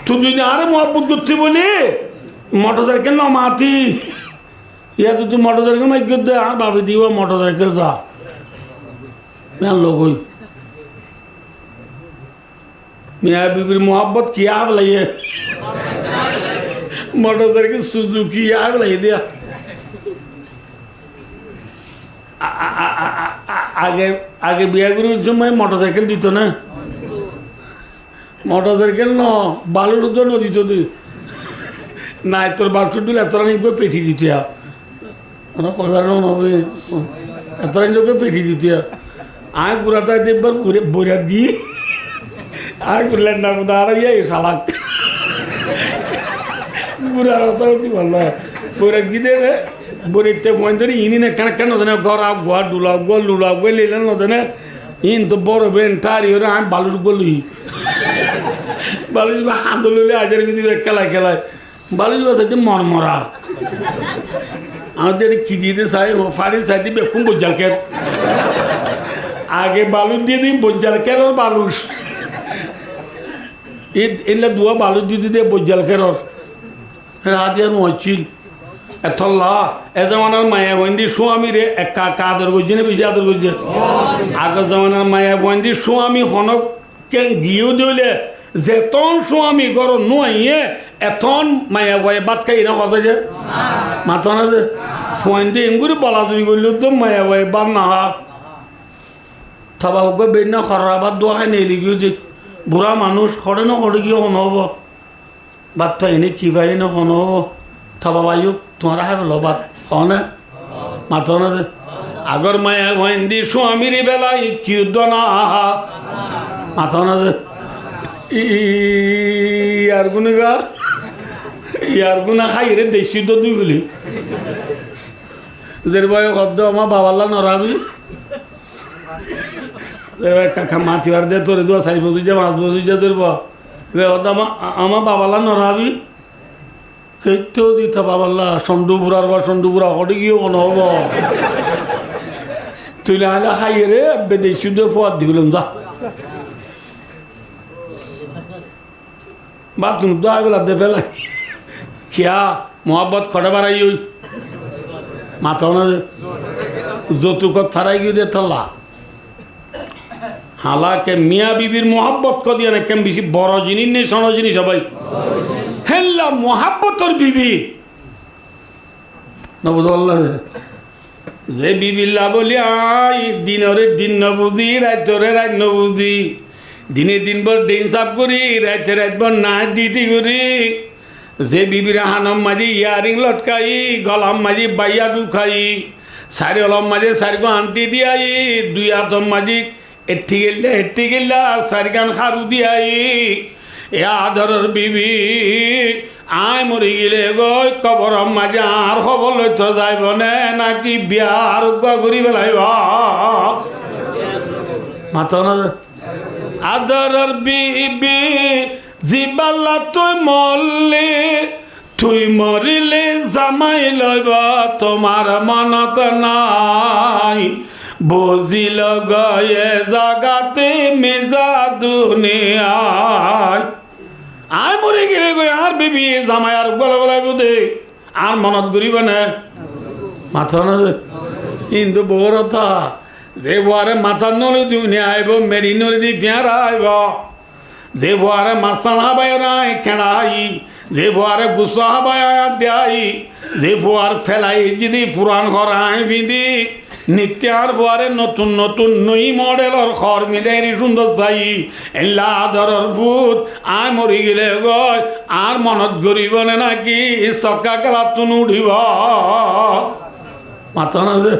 A: তুই যদি আরে মহব্বত করছি বলি মোটরসাইকেল না মাতি ইয়া তুই মোটরসাইকেল মাইক দে আর বাবে দিব মোটরসাইকেল যা লোক হই মিয়া বিবির মোহব্বত কি আগ লাগে মোটরসাইকেল সুজুকি আগ লাগে দিয়া আগে আগে বিয়া করার সময় মোটরসাইকেল দিত না মোটরসাইকেল ন বালুর জন্য দিত তুই না তোর বাক্স দিলে এত রানি পেঠি দিত কইবার নবে এত রানি পেঠি দিত আয় পুরাতা দেখবার বইরাত গিয়ে আর করলেন না আর ইয়ে শালাক পুরা ভালো বইরাত গিয়ে দে বরিতে ফোন ধরি ইনি না কেন জানে ঘর ঘর ডুলাব গো লুলাব গো লেলেন না ইন তো বড় বেন তারি ওরা আমি বালুর গলি বালু হাঁদলে আজার কিন্তু খেলায় বালু সাথে মরমরা আমাদের কি দিয়ে চাই ফাড়ি চাইতে বেকুম বজ্জাল খেত আগে বালু দিয়ে দিই বজ্জাল খের বালুস এলে দুয়া বালু দিয়ে দিয়ে বজ্জাল খের রাত আর মহছিল এথল্লা এ জমানার মায়া বন্দি স্বামী রে একা আদর করছে না বেশি আদর করছে আগের জমানার মায়া বন্দি স্বামী হনক কেন গিয়েও দিলে যেতন স্বামী ঘর নুয়ে এতন মায়া বয়ে বাদ খাই না হসাইছে মাথা না যে ফোন দিয়ে এমগুলি বলাচুরি করলে তো মায়া বয়ে বাদ না থাবা হোক বের না খরা বাদ দোয়া খাই নেলি গিয়ে যে বুড়া মানুষ খড়ে না খড়ে গিয়ে হন হব বাদ তো এনে কি ভাই না হন হব থাবা বাইক তোমার হ্যাঁ বলো বাদ হনে মাথা না যে আগর মায়া বন্দি স্বামীর বেলায় কি না মাথা না যে ইয়ার গুণা খাই রে দেশি তো দুই বলি যে ভাই শব্দ আমার বাবাল্লা নরাবি কাকা মাতিবার দে তোরে দোয়া 4 বছর যা 5 বছর যা তোর আমার বাবাল্লা নরাবি কেতেও দিত বাবাল্লা সন্ডুপুরার বা সন্ডুপুরা হটে গিয়ে মনে হব তুই না হলে খাই রে দেশি তো ফোয়ার দিলাম যা বাদ তুমি তো আগলা দে ফেলা খিয়া মোহাব্বত খটে বাড়াই ওই মাথা না যৌতুক থারাই গিয়ে দে থাল্লা হালাকে মিয়া বিবির মোহাব্বত কদিয়া না কেম বেশি বড় জিনিস নেই সন জিনিস সবাই হেল্লা মোহাব্বতর বিবি নবুল্লাহ যে বিবিল্লা বলি আই দিনরে দিন নবুদি রাতরে রাত নবুদি দিনে দিনভর ডেন সাফ করি রাতে রাতভর নাচ দিতি করি যে বিবির হানম মাঝি ইয়ারিং লটকাই গলাম মাঝি বাইয়া দুখাই সারি অলম মাঝে সারিগো আনটি দিয়াই দুই হাতম মাঝি এটি গেলা সারিগান খারু দিয়াই এ আদরের বিবি আয় মরি গেলে গই কবর মাঝে আর খবর লইতে যাইব নে নাকি বিয়ার ঘুরি বেলাইব মাথা না আদরের বিবি জিবাল্লা তুই মরলে তুই মরিলে জামাই লইব তোমার মনত নাই বুঝিল গয়ে জাগাতে মেজা দুনিয়ায় আর মরে গেলে গই আর বিবি জামাই আর গলা গলাইব দে আর মনত ঘুরিব না মাথা না কিন্তু বড় কথা যে বুয়ারে মাথা নলি দুনি আইব মেরি নলি দি পেয়ারা আইব যে বুয়ারে মাসানা বাইরাই খেলাই যে বুয়ারে গুসা বাই দেয় যে বুয়ার ফেলাই যদি পুরান ঘর আই বিধি নিত্যার বুয়ারে নতুন নতুন নই মডেলর ঘর মিডাইরি সুন্দর চাই এল্লা আদরর ভূত আই মরি গেলে গয় আর মনত গরিব নাকি চকা গেলাতুন উঠিব মাথা না যে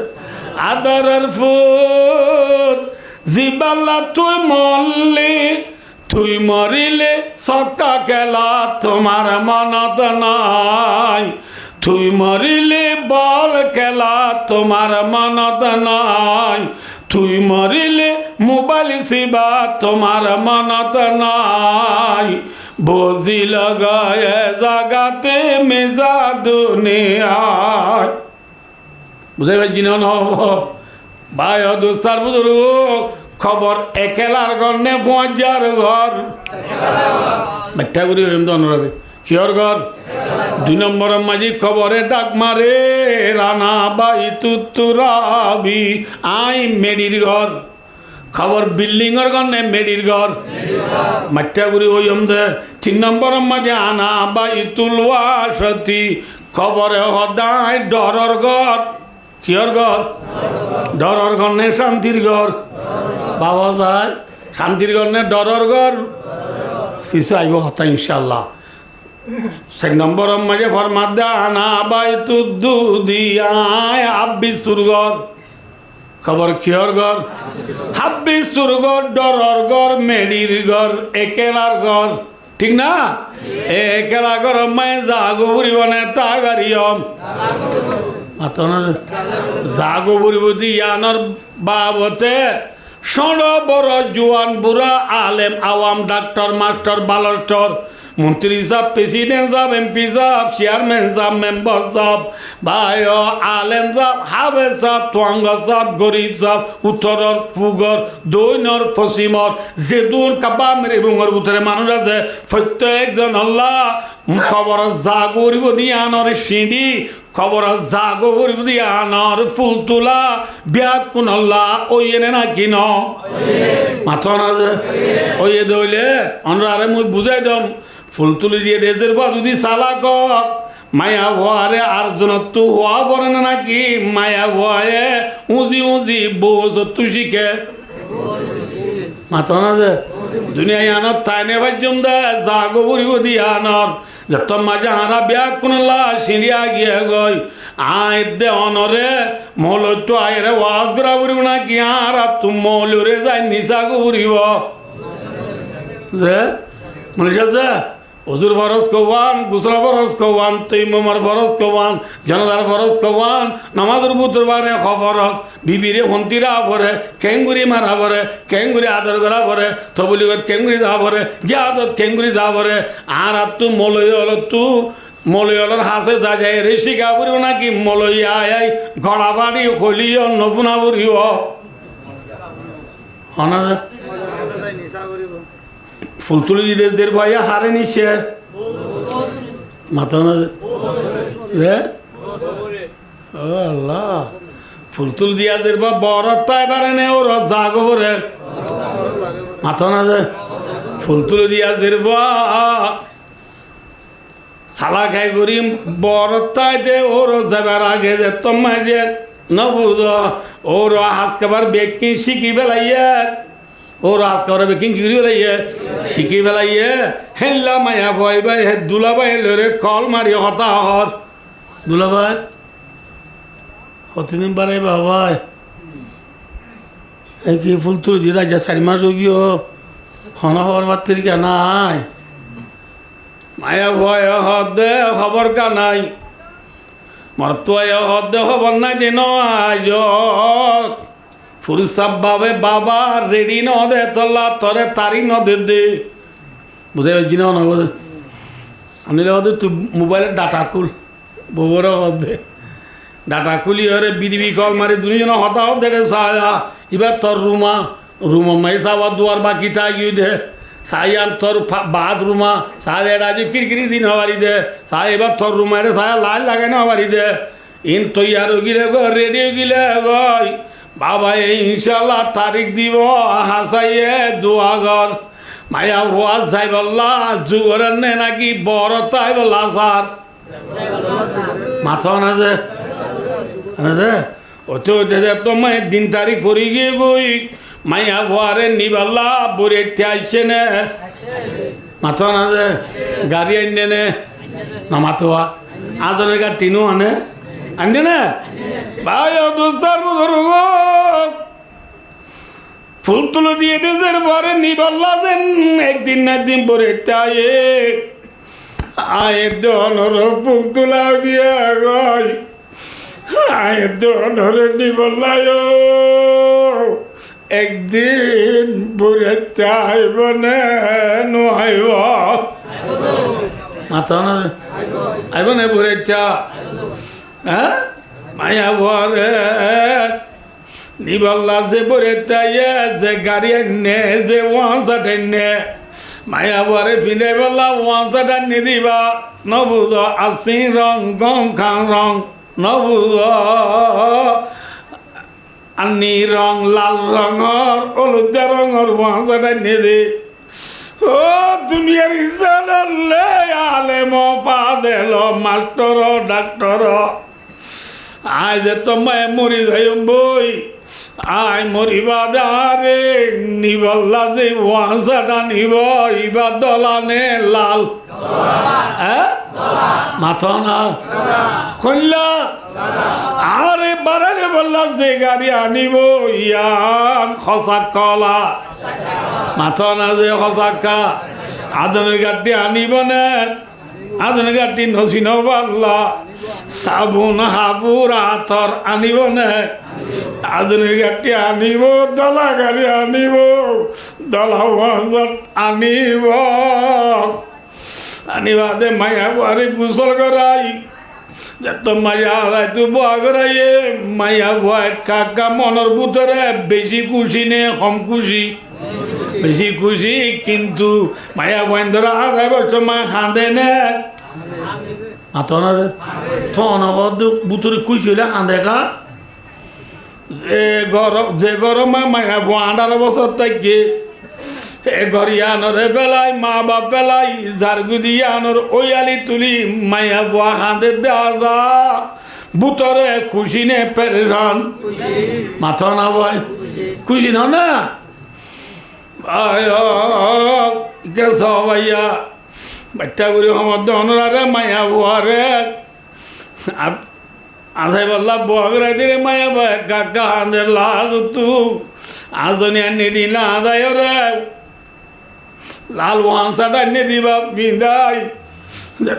A: আদরের ফুট জিবাল্লা তুই মরলি তুই মরিলে সকা খেলা তোমার মনত নাই তুই মরিলে বল খেলা তোমার মনত নাই তুই মরিলে মোবাইল সিবা তোমার মনত নাই বুঝিল গয়ে জাগাতে মেজা দুনিয়ায় বুঝাই পারছি না ভাই দোস্তার বুঝুর খবর একেলার ঘর নে পঞ্চার ঘর ব্যাখ্যা করি হইম তো অনুরাবে কিয়র ঘর 2 নম্বরের মাঝি খবরে ডাক মারে রানা বাই তুতুরাবি আই মেডির ঘর খবর বিল্ডিংয়ের ঘর নে মেডির ঘর ব্যাখ্যা করি হইম দে 3 নম্বরের মাঝে আনা বাই তুলওয়া সতী খবরে সদায় ডরর ঘর কিয়র ঘর ডরর ঘর নে শান্তির ঘর বাবা সাহেব শান্তির ঘর নে ডরর ঘর পিছু আইব হতা ইনশাল্লাহ 4 নম্বরের মাঝে ফরমাদ দে আনা বাই তুদ্দুদি আয় হাব্বিসুর ঘর খবর কিয়র ঘর হাব্বিসুর ঘর ডরর ঘর মেডির ঘর একেলার ঘর ঠিক না একেলা ঘর মায় জাগো বুড়িব নে তা গাড়িয়ম জাগো বুড়িব ইয়ানোর বাবতে ষোড় বড় জোয়ান বুড়া আলেম আওয়াম ডাক্তার মাস্টার বালস্টর মন্ত্রী সাহেব প্রেসিডেন্ট সাহেব এমপি সাহেব চেয়ারম্যান সাহেব মেম্বার সাহেব ভাই আলেম সাহেব হাবে সাহেব তোয়াঙ্গ সাহেব গরিব সাহেব উত্তরর ফুগর দৈনর পশ্চিমর যেদুর কাবা মেরে রুঙের ভিতরে মানুষ আছে প্রত্যেকজন আল্লাহ খবর জাগরিব দিয়ে আনর সিঁড়ি খবর জাগরিব দিয়ে আনর ফুল তোলা ব্যাগ কোন আল্লাহ ওই এনে না কিন মাথা না যে ওই দইলে অনরারে মুই বুঝাই দম ফুল তুলি দিয়ে দেশের পর যদি সালাক মায়া ভয়ারে আর জনত তো হওয়া পড়ে না নাকি মায়া ভয়ে উঁজি উঁজি বোঝ তু শিখে মাথা না যে দুনিয়ায় আনত তাইনে ভাজ্যম দে জাগো বুড়িব দিয়ে আনর যত মাঝে হারা ব্যাগ কোনলা সিঁড়িয়া গিয়ে গই আয় দে অনরে মৌল তো আয়রে ওয়াজ করা বুড়িব না কি আর তুম মৌলরে যাই নিশাগো বুড়িব যে মনীষা যে অজুর ফরজ কবান গুসল ফরজ কবান তৈমর ফরজ কবান জনতার ফরজ কবান নামাজের বুতর বারে খবরজ বিবিরে হন্তিরা ভরে কেঙ্গুরি মারা ভরে কেঙ্গুরি আদর করা ভরে তবলিগত কেঙ্গুরি দা ভরে গিয়াদত কেঙ্গুরি দা ভরে আর তু মলয়লর হাসে যা যায় রে শিখা পড়িব নাকি মলই আয় গড়া বাড়ি হলিও নপুনা পড়িব হনা ফুল তুলি দিলে দের ভাইয়া হারে নিছে মাথা না ও আল্লাহ ফুল তুল দিয়া দের বা বড় তাই পারে নে ওর জাগরে মাথা না যে ফুল তুলি দিয়া দের বা সালা খাই করি বড় তাই দে ওর যাবার আগে যে তোমায় যে নবুদ ওর হাজ খাবার বেকি শিখি বেলাইয়া ওর আজ করে বেকিং কি বেলাইয়ে শিখি বেলাইয়ে হেল্লা মায়া ভাই ভাই হে দুলা ভাই লরে কল মারি হতা হর দুলা ভাই হতিদিন বারে বাবা এই কি ফুল তুলে দিয়ে যা 4 মাস হয়ে গিয়ে হনা হওয়ার বাত্তির কে নাই মায়া ভয় হদে খবর কা নাই মরতুয়া হদে খবর নাই দিন আজ ফুরসাব বাবে বাবা রেডি ন দে তল্লা তরে তারি ন দে দে বুঝে পারছি না বোধ আমি তুই মোবাইলের ডাটা খুল বউর হদে ডাটা খুলি হরে বিডিবি কল মারি দুজন হতা হদে রে সায়া এবার তোর রুমা মাই সাবা দুয়ার বাকি থাকি দে সাইয়ান তোর বাথরুমা সায়া রাজু কিরকিরি দিন হবারি দে সায়া এবার তোর রুমারে সায়া লাল লাগে না হবারি দে ইন তৈয়ার গিলে গো রেডি গিলে গই বাবা ইনশাল্লাহ তারিখ দিব হাসাইয়ে দোয়া ঘর মায়া ভুয়া যাই বললা যুগরের নে নাকি বড় তাই বললা সার মাথা না যে ওতে তো মায়ের দিন তারিখ পড়ি গিয়ে গই মাইয়া ভুয়ারে নিবাল্লা বরে আসছে নে মাথা না যে গাড়ি আননে নে না মাথোয়া আজনের গা টিনু আনে আনবে না ভাই ও দোস্তার মতো ফুল তুলো দিয়ে দেশের পরে নিবাল্লা যেন একদিন না একদিন পরে আয়ের দনর ফুল তোলা গিয়া গয় আয়ের দনরে নিবাল্লায় একদিন পরে চাইব না নইব মাথা না আইব না পরে চা হ্যাঁ মায়া ভরে নিবাল্লা যে পরে চাইয়ে যে গাড়ি নে যে ওয়াঁসাট নে মায়া ভরে ফিরে বললা ওয়াঁসাট নি দিবা নবুদ আসি রং গং খাং রং নবুদ আনি রং লাল রঙর হলুদা রঙর ওয়াঁসাট নি দে ও দুনিয়ার ইসালে আলেম পাদেল মাস্টর ডাক্তর আয় যে তোমায় মরি যাই বই আয় মরিবা দারে নিবল্লা যে ওয়াঁসাটা নিব ইবা দলানে লাল মাথা না কইলা আরে বারারে বললা যে গাড়ি আনিব ইয়ান খসাক কলা মাথা না যে খসাকা আদনের গাড়ি আনিব না আদনের গাড়ি নসিন বাল্লা সাবুন হাবুর আতর আনিব না আদনের গাড়ি আনিব দলা গাড়ি আনিব দলা ওয়াজত আনিব আনিবাদে মায়া বাড়ি গুসল করাই যত মায়া আদায় তু বোয়া করাইয়ে মায়া ভয় কাকা মনের ভিতরে বেশি খুশি নে কম খুশি বেশি খুশি কিন্তু মায়া বইন ধরা আদায় বছর মা খাঁদে নে আতনা বুতরে খুশি হলে কাঁদে কা যে গরম মায়া বো 18 বছর থেকে এ গরিয়ানরে বেলাই মা বাপ বেলাই ঝাড়গুদিয়ানোর ওয়ালি তুলি মায়া বুয়া কাঁদে দেওয়া যা বুতরে খুশি নে পেরেশান মাথা না বয় খুশি না না কেস ভাইয়া বাচ্চা করি আমার দনরারে মায়া বুয়ারে আসাই বললা বুয়া করে দিলে মায়া বয় কাকা হাঁদের লাজ তু আজনি আনি দিন আদায় রে লাল ওয়াংসাটা আনি দিবা বিদায়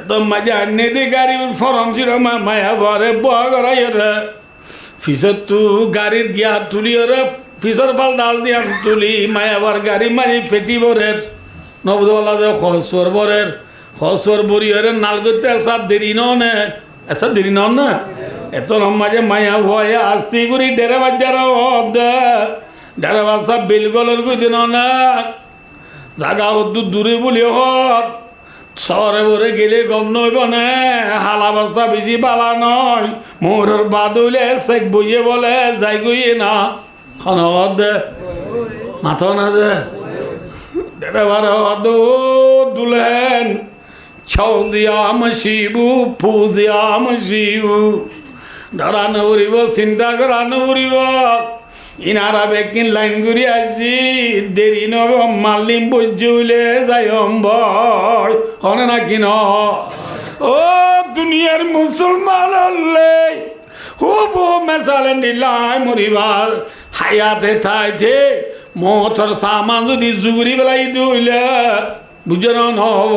A: তো মজা আনি দি গাড়ি ফরম ছিল মায়া বুয়ারে বুয়া করাই রে ফিসত তু গাড়ির গিয়া তুলি রে ফিসর ফাল ডাল দিয়া তুলি মায়াবার গাড়ি মারি ফেটি বরের নবদলা দে খসর বরের খসর বরি হরে নাল করতে এসা দেরি নে এসা দেরি না এত মাঝে মায়া ভয়ে আস্তি করি ডেরে বাজার ডেরে বাসা বিলগলের কই দিন না জাগা দূর দূরে বলি হত শহরে বরে গেলে গম নইব নে হালা বস্তা বেশি বালা নয় মোহরের বাদুলে শেখ বইয়ে বলে যাই গইয়ে না দে মাথা না যে দেবে বার দুলেন ছৌ দিয়াম শিবু ফু দিয়াম শিবু ধরা নৌরিব চিন্তা করা নৌরিব ইনারা বেকিন লাইন ঘুরি আসি দেরি নব মালিম বুঝলে যাই ভয় হনে নাকি ন ও দুনিয়ার মুসলমান হলে হুব মেসালে নিলাই মরিবার হায়াতে থাইছে মতর সামান যদি জুগুরি বেলাই দিলে বুঝে নহব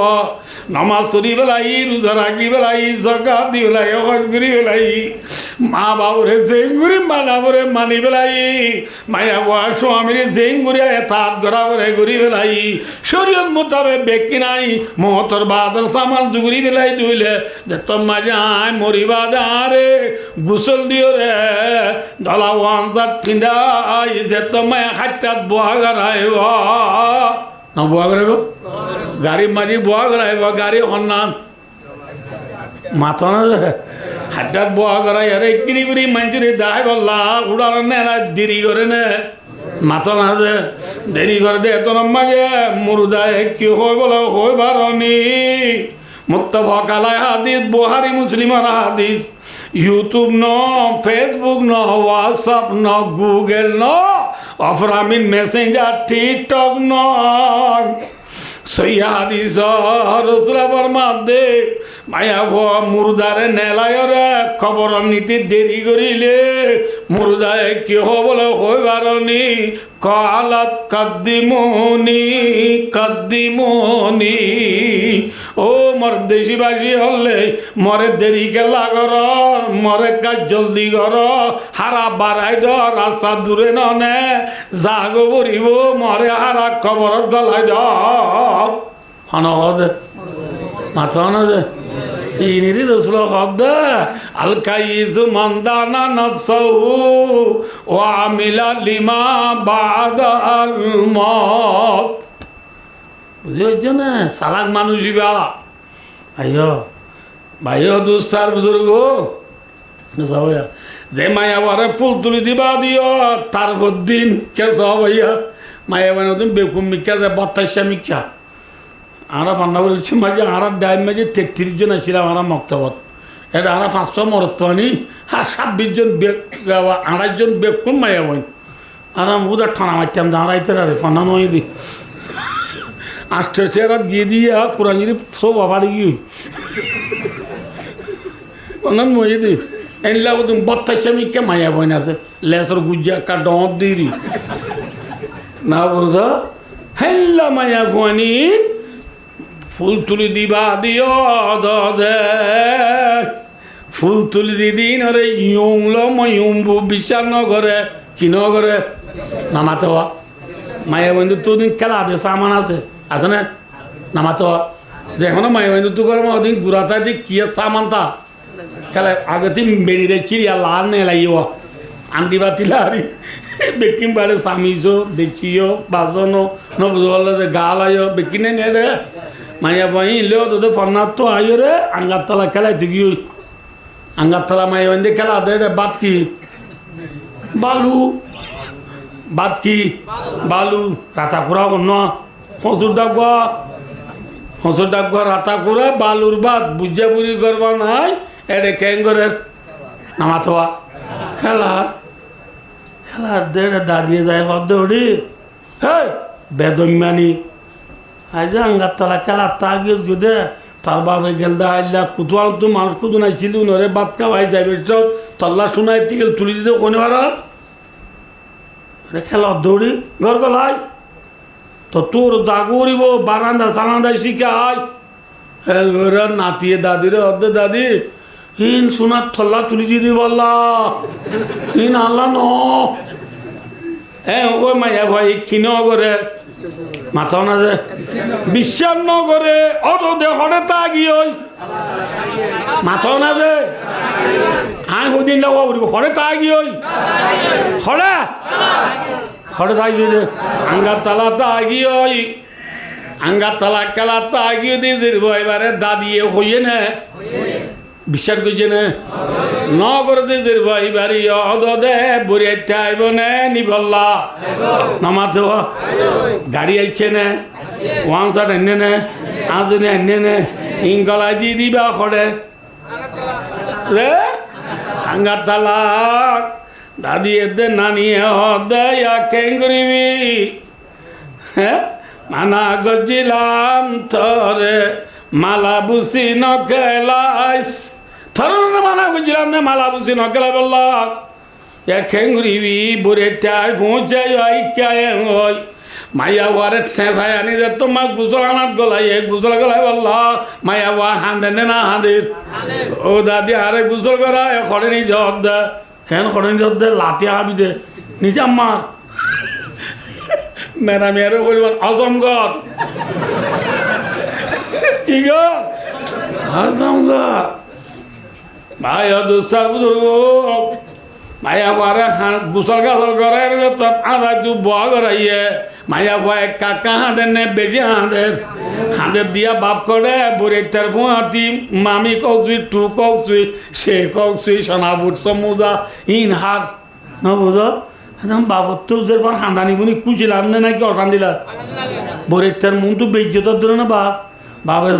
A: নামাজ পড়ি বেলাই রোজা রাখি বেলাই জাকাত দি বেলাই হজ করি বেলাই মা বাবুরে জেঙ্গুরি মানাবরে মানি বেলাই মায়া বাবা স্বামীরে জেঙ্গুরি এতাত গড়াবরে ঘুরি বেলাই শরীয়ত মোতাবেক ব্যক্তি নাই মহতর বাদর সামান জুগুরি বেলাই দুইলে যে তোমা যায় মরিবা দারে গোসল দিও রে দলা ওয়ানজাত ফিন্দাই যে তোমায় হাট্টাত বোয়া গড়াইব না বোয়া গড়াইব গাড়ি মারি বোয়া গড়াইব গাড়ি হন্নান মাথা না হাট্টাত বোয়া গড়াই আরে কিনি করি মাঞ্জিরে দায় বললা উড়াল না দেরি করে নে মাথা না যে দেরি করে দে তোর মাঝে মুরুদায় কি হয় বলো হই বারনি মুত্তাফাক আলাই হাদিস বুখারী মুসলিমের হাদিস ইউটিউব ন ফেসবুক ন হোয়াটসঅ্যাপ ন গুগল ন অফরামিন মেসেঞ্জার টিকটক ন সহি হাদিস রাসূল ফরমাতে মায়া মুরদারে নেলায়রে খবর নিতে দেরি করিলে মুরদায় কি হবল হইবারনি কালাত কাদ্দিমুনি কাদ্দিমুনি ও মর দেশিবাসী হলে মরে দেরি কেলা কর মরে কাজ জলদি কর হারা বাড়াই দ রাস্তা দূরে ননে জাগো বরিব মরে হারা খবর গলাই দ হনদ মাথা না যে ইনিরি রসুল শব্দ আল কাইসু মানদানা নফসাহু ওয়া আমিলা লিমা বাদাল মত বুঝছো না সালাক মানুষই বা আইও ভাইও দুস্তার বুজুর্গ যে মায়া বারে ফুল তুলি দিবা দিও তারপর দিন কে সব ভাইয়া মায়া বানে তুমি বেকুম মিক্কা যে ২২ মিক্কা আমরা পান্না বলছি মাঝে আমরা ডাইম মাঝে ৩৩ জন আসছিলাম আমরা মক্তবত এটা আমরা ৫০০ মরত্ব আনি আর ২৬ জন বেগ ২৮ জন বেকুম মায়া বই আর উদার ঠানা মারতাম দাঁড়াইতে রে পান্না নয় দি আসতে চেয়ার গিয়ে দিয়ে কোরআন যদি সব আবারই গিয়ে অন্যান্য মজে দি এনলা তুমি ২২ মিক্কা মায়া বই আছে লেসর গুজ্জা কা ডঁত দিই না বোঝা হেল্লা মায়া বনি ফুল তুলি দিবা দিও দে ফুল তুলি দিদিন ওরে ইউংলো ময়ুম্বু বিশ্বাস নগরে কি নগরে নামাতে হওয়া মায়া বন্ধু তোদিন খেলা দে সামান আছে না নামাতে হওয়া যেখানে মায়া বন্ধু তু করে ওদিন গুড়াতা দিয়ে কি সামানতা খেলা আগে তিন বেরিয়ে চিড়িয়া লাল নে লাগিও আন্দি বাতিলা আরি বেকিং বাড়ে সামিজো দেখিও বাজনো নবুজওয়ালা যে গাল আয়ো বেকিনে নে রে মায়া বাই লেও তোদের ফর্নার তো আয়ো রে আঙ্গারতলা খেলায় তুই আঙ্গারতলা মায়া বান্ধে খেলা দে রে বাদ কি বালু বাদ কি বালু রাতা কুড়া অন্য হসুর ডাকুয়া রাতা কুড়া বালুর বাদ বুঝা বুড়ি করবা নাই এডে ক্যাঙ্গরের নামাতোয়া খেলার দেড়ে দাঁড়িয়ে যায় হদ্দে ওড়ি হে বেদম্যানি আজ আঙ্গারতলা খেলার তা গিয়ে গুদে তার বাবা গেল দা আইলা কুতুয়াল তো মানুষ কুতু নাই ছিল নরে বাদ খাওয়াই যাবে তল্লা শোনায় টিকেল তুলি দিতে কোনে ভাড়া খেলা দৌড়ি ঘর গলাই তো তোর দাগুরিব বারান্দা সারান্দায় শিখাই নাতিয়ে দাদিরে অর্ধে দাদি হিন সোনার থল্লা তুলি দিদি বললা হিন আল্লাহ ন হ্যাঁ ওই মাইয়া ভাই ক্ষীণ করে মাথাও না যে বিশ্বাস ন করে অত দেহরে তা গিয়ে ওই মাথাও না যে হ্যাঁ ওদিন লাগা বলব হরে তা গিয়ে ওই হরে হরে তা গিয়ে আঙ্গার তালা তা গিয়ে ওই আঙ্গার তালা খেলা তা গিয়ে দিদির এবারে দাদিয়ে হইয়ে না বিশ্বাস করছে না ন করে দিদির ভাই বাড়ি অদে বুড়িয়াইতে আইব নে নিবল্লা নামাতে গাড়ি আইছে নে ওয়ান সাট এনে নে আজনে এনে নে ইংগলাই দি দিবা করে রে আঙ্গার তালাক দাদি এতে নানি হদে কেঙ্গুরিবি হ্যাঁ মানা গজিলাম তরে মালা বুসি নকেলাইস থরনে মানা গজিলাম নে মালা বুসি নকেলাই বললাম খেঙ্গুরিবি বুড়ে তাই পৌঁছাই আই কে ওই মাইয়া ওয়ারে ছেঁচাই আনি যে তোমার গুজল আনাত গলাই গলাই বলল মাইয়া ওয়া হাঁদে না হাঁদের ও দাদি আরে গুজল করায় খড়েনি জব দে কেন খড়েনি জব দে লাতি হাবি দে নিজে মার মেরা মেয়েরও বলবেন অজমগর কি গো অজমগর ভাই দুস্তার বুজুর্গ মায়া বারে গুসল গাছল করে আধা তু বয়া করাইয়ে মায়া বয় কাকা হাঁদের নে বেশি হাঁদের দিয়া বাপ করে বরের ফুয়াতি মামি কৌসুই টু কৌসুই সে কৌসুই সোনাবুট সমুদা ইন হার না বুঝো বাবর তো যে পর হাঁদানি বুনি কুচিলাম না নাকি অটান দিলাম বরের মন তো বেজ্জতর ধরে না বাবের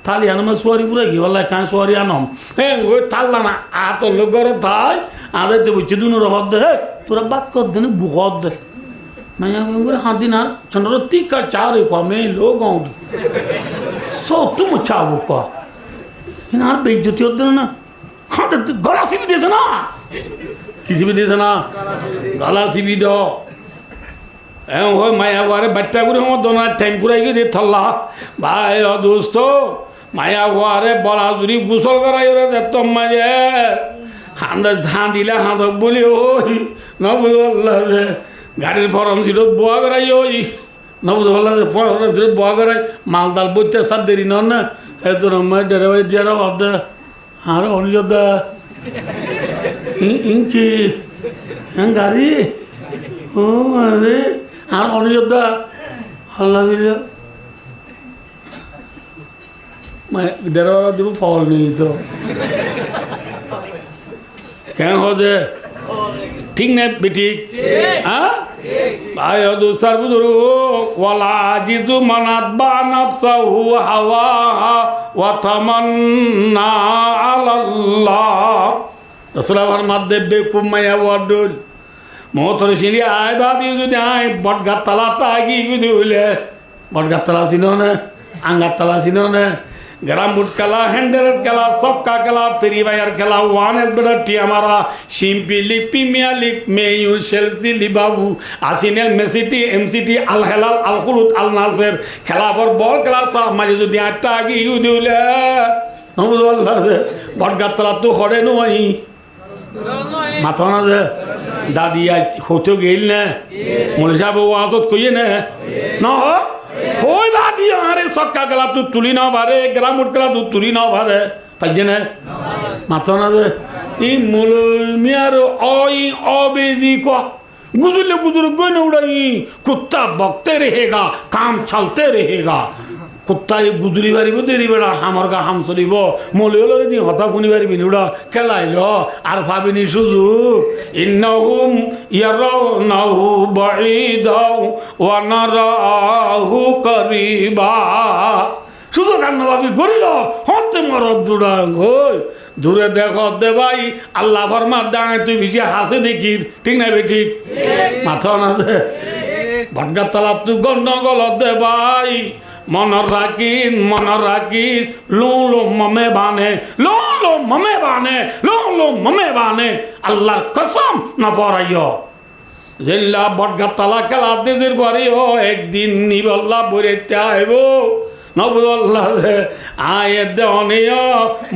A: থালি আনম সোয়ারি পুরে গি বললাই কাঁ সোয়ারি আনম হ্যাঁ ওই থাললা না আত লোক ঘরে থাই আদাইতে বলছে দুনো রহদ দে হে তোরা বাদ কর দে না বুকত দে মাইয়া করে হাত দিন আর চন্দ্র তিকা চারে কমে লোক সো তুমি চাবো ক আর বেজ্জতি হতে না হাতে গলা সিবি দিয়েছে না কি সিবি দিয়েছে না গলা সিবি দ হ্যাঁ ওই মায়া বারে বাচ্চা করে আমার দোনার টাইম পুরাই গিয়ে থল্লা ভাই দোস্ত মায়া বারে বলা যদি গোসল করাই ওরা দেখতাম মাঝে হাঁদা ঝাঁ দিলে হাঁদক বলি ওই নবুল্লা যে গাড়ির ফরম ছিল বোয়া করাই ওই নবুল্লা যে ফরম ছিল বোয়া করাই মালদাল বইতে সাত দেরি নন না এ তোর ডেরে ওই ডেরা ভাবদে আর অনিযোদ্ধা ইনকি হ্যাঁ গাড়ি ও আরে আর অনিযোদ্ধা আল্লাহ ডেরা দিব ফল নেই তো কেন হচ্ছে ঠিক না বেঠিক হ্যাঁ ভাই দোস্তার বুজুর্গ ওয়ালা জিতু মানাত বা নাফসাহু হাওয়া ওয়া তামান্না আলাল্লাহ রাসূলুল্লাহর মাধ্যে বেকুব মায়া ওয়াডুল মোতর সিঁড়ি আয় বাদি যদি আয় বটগার তালা তাগি গুদি হইলে বটগার তালা চিনো না আঙ্গার তালা চিনো না গ্রাম বুট খেলা হ্যান্ডেলের খেলা সবকা খেলা ফেরি ভাইয়ার খেলা ওয়ানের বেড়া টিয়া মারা শিম্পি লিগ প্রিমিয়ার লিগ মেয়ু চেলসি লিবাবু আসিনেল মেসিটি এমসিটি Al Hilal Al Kholood Al Nassr খেলা পর বল খেলা সব মাঝে যদি আটটা আগে ইউ দিলে বটগার তালা তো করে নয় মাথা না যে দাদি আজ হতে গেল না মনে সাহেব ও আজত কইয়ে না হই বাদি আরে সৎকা গেলা তুই তুলি না বারে গ্রাম উঠ গেলা তুই তুলি না বারে পাইছে না মাথা না যে ই মূল মিয়ার অবেজি ক गुजरले बुजुर्ग गए ना उड़ाई कुत्ता बकते रहेगा काम चलते रहेगा कुत्ता ये गुजरी बारी बो देरी बेड़ा हमर का हम चलिब मले हलो दी हता फुनी बारी बिनी उड़ा खेलाइलो आर फाबिनी सुजु इन्नहुम याराउनाहु बाईदा वा नाराहु करीबा শুধু কান্না ভাবি গরিল হতে মরদ দুড়াং হই দূরে দেখো দে ভাই আল্লাহ ফরমা দাঁড়ায় তুই বেশি হাসে দেখির ঠিক না বে ঠিক মাথা না দে ভটগা তালা তুই গন্ডগোল দে ভাই মনের রাখিস লো মমে বানে লো মমে বানে আল্লাহর কসম না পড়াইও জেল্লা ভটগা তালা খেলা দিদির পরে ও একদিন নিবল্লা বইতে আইব নবুল্লাহ আয়ের দেওয়া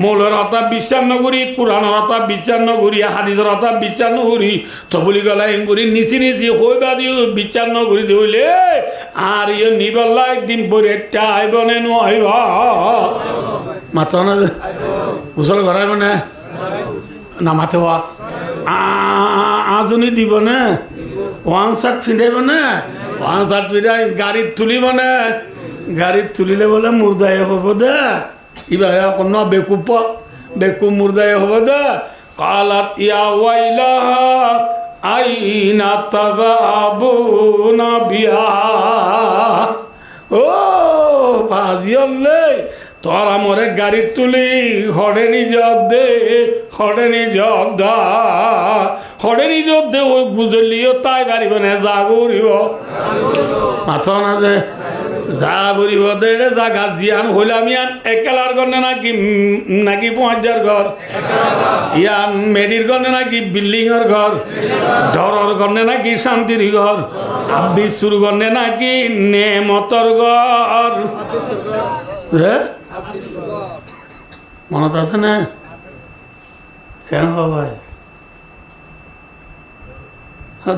A: মৌলের হতা বিশ্বাস নগরী কোরআনের হতা বিশ্বাস নগরী হাদিসের হতা বিশ্বাস নগরী তবুলি গলা এঙ্গুরি নিচি হই বা দিও বিশ্বাস নগরী দিলে আর ইয়ে নিবল্লা একদিন বইতে আইব নে নইব মাথা না গোসল করাইব না মাথে আজনি দিব না ওয়ান শার্ট ফিরাইব না ওয়ান শার্ট ফিরাই গাড়ি তুলিব না গাড়ি তুলিলে বলে মুর্দায় হব দে ইবার এখন বেকুপ মুর্দায় হব দে কালাত ইয়া ওয়াইলা আইনা তাযাবুনা বিয়া ও ফাজিয়লে তোরা মরে গাড়ি তুলি হড়ে নিজব দে ওই গুজলিও তাই গাড়ি মানে জাগরিব মাথা না যে যা বলিব দেড়ে যা গাজিয়ান হইলাম ইয়ান একেলার গণে নাকি নাকি 5000 ঘর ইয়ান মেডির গণে নাকি বিল্ডিং এর ঘর ডরর গণে নাকি শান্তির ঘর বিশুর গণে নাকি নেমতর ঘর মনত আছে না কেন ভাই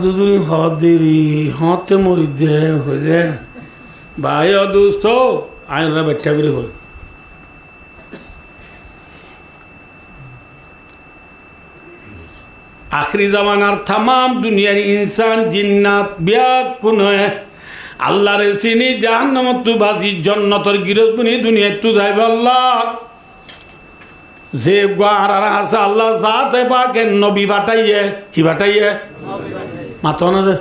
A: দুদুরি হদ দেরি হতে মরি দে হইলে ভাই অদুস্থ আইনরা ব্যাখ্যা করে হল আখরি জামানার তামাম দুনিয়ার ইনসান জিন্নাত ব্যাকুন হয়ে আল্লাহর চিনি জাহান্নামত তু বাজি জন্নতর গিরজবনি দুনিয়ায় তু যাইব আল্লাহ যে গার আছে আল্লাহ জাতে পাকে নবী বাটাইয়ে কি বাটাইয়ে মাতো না যে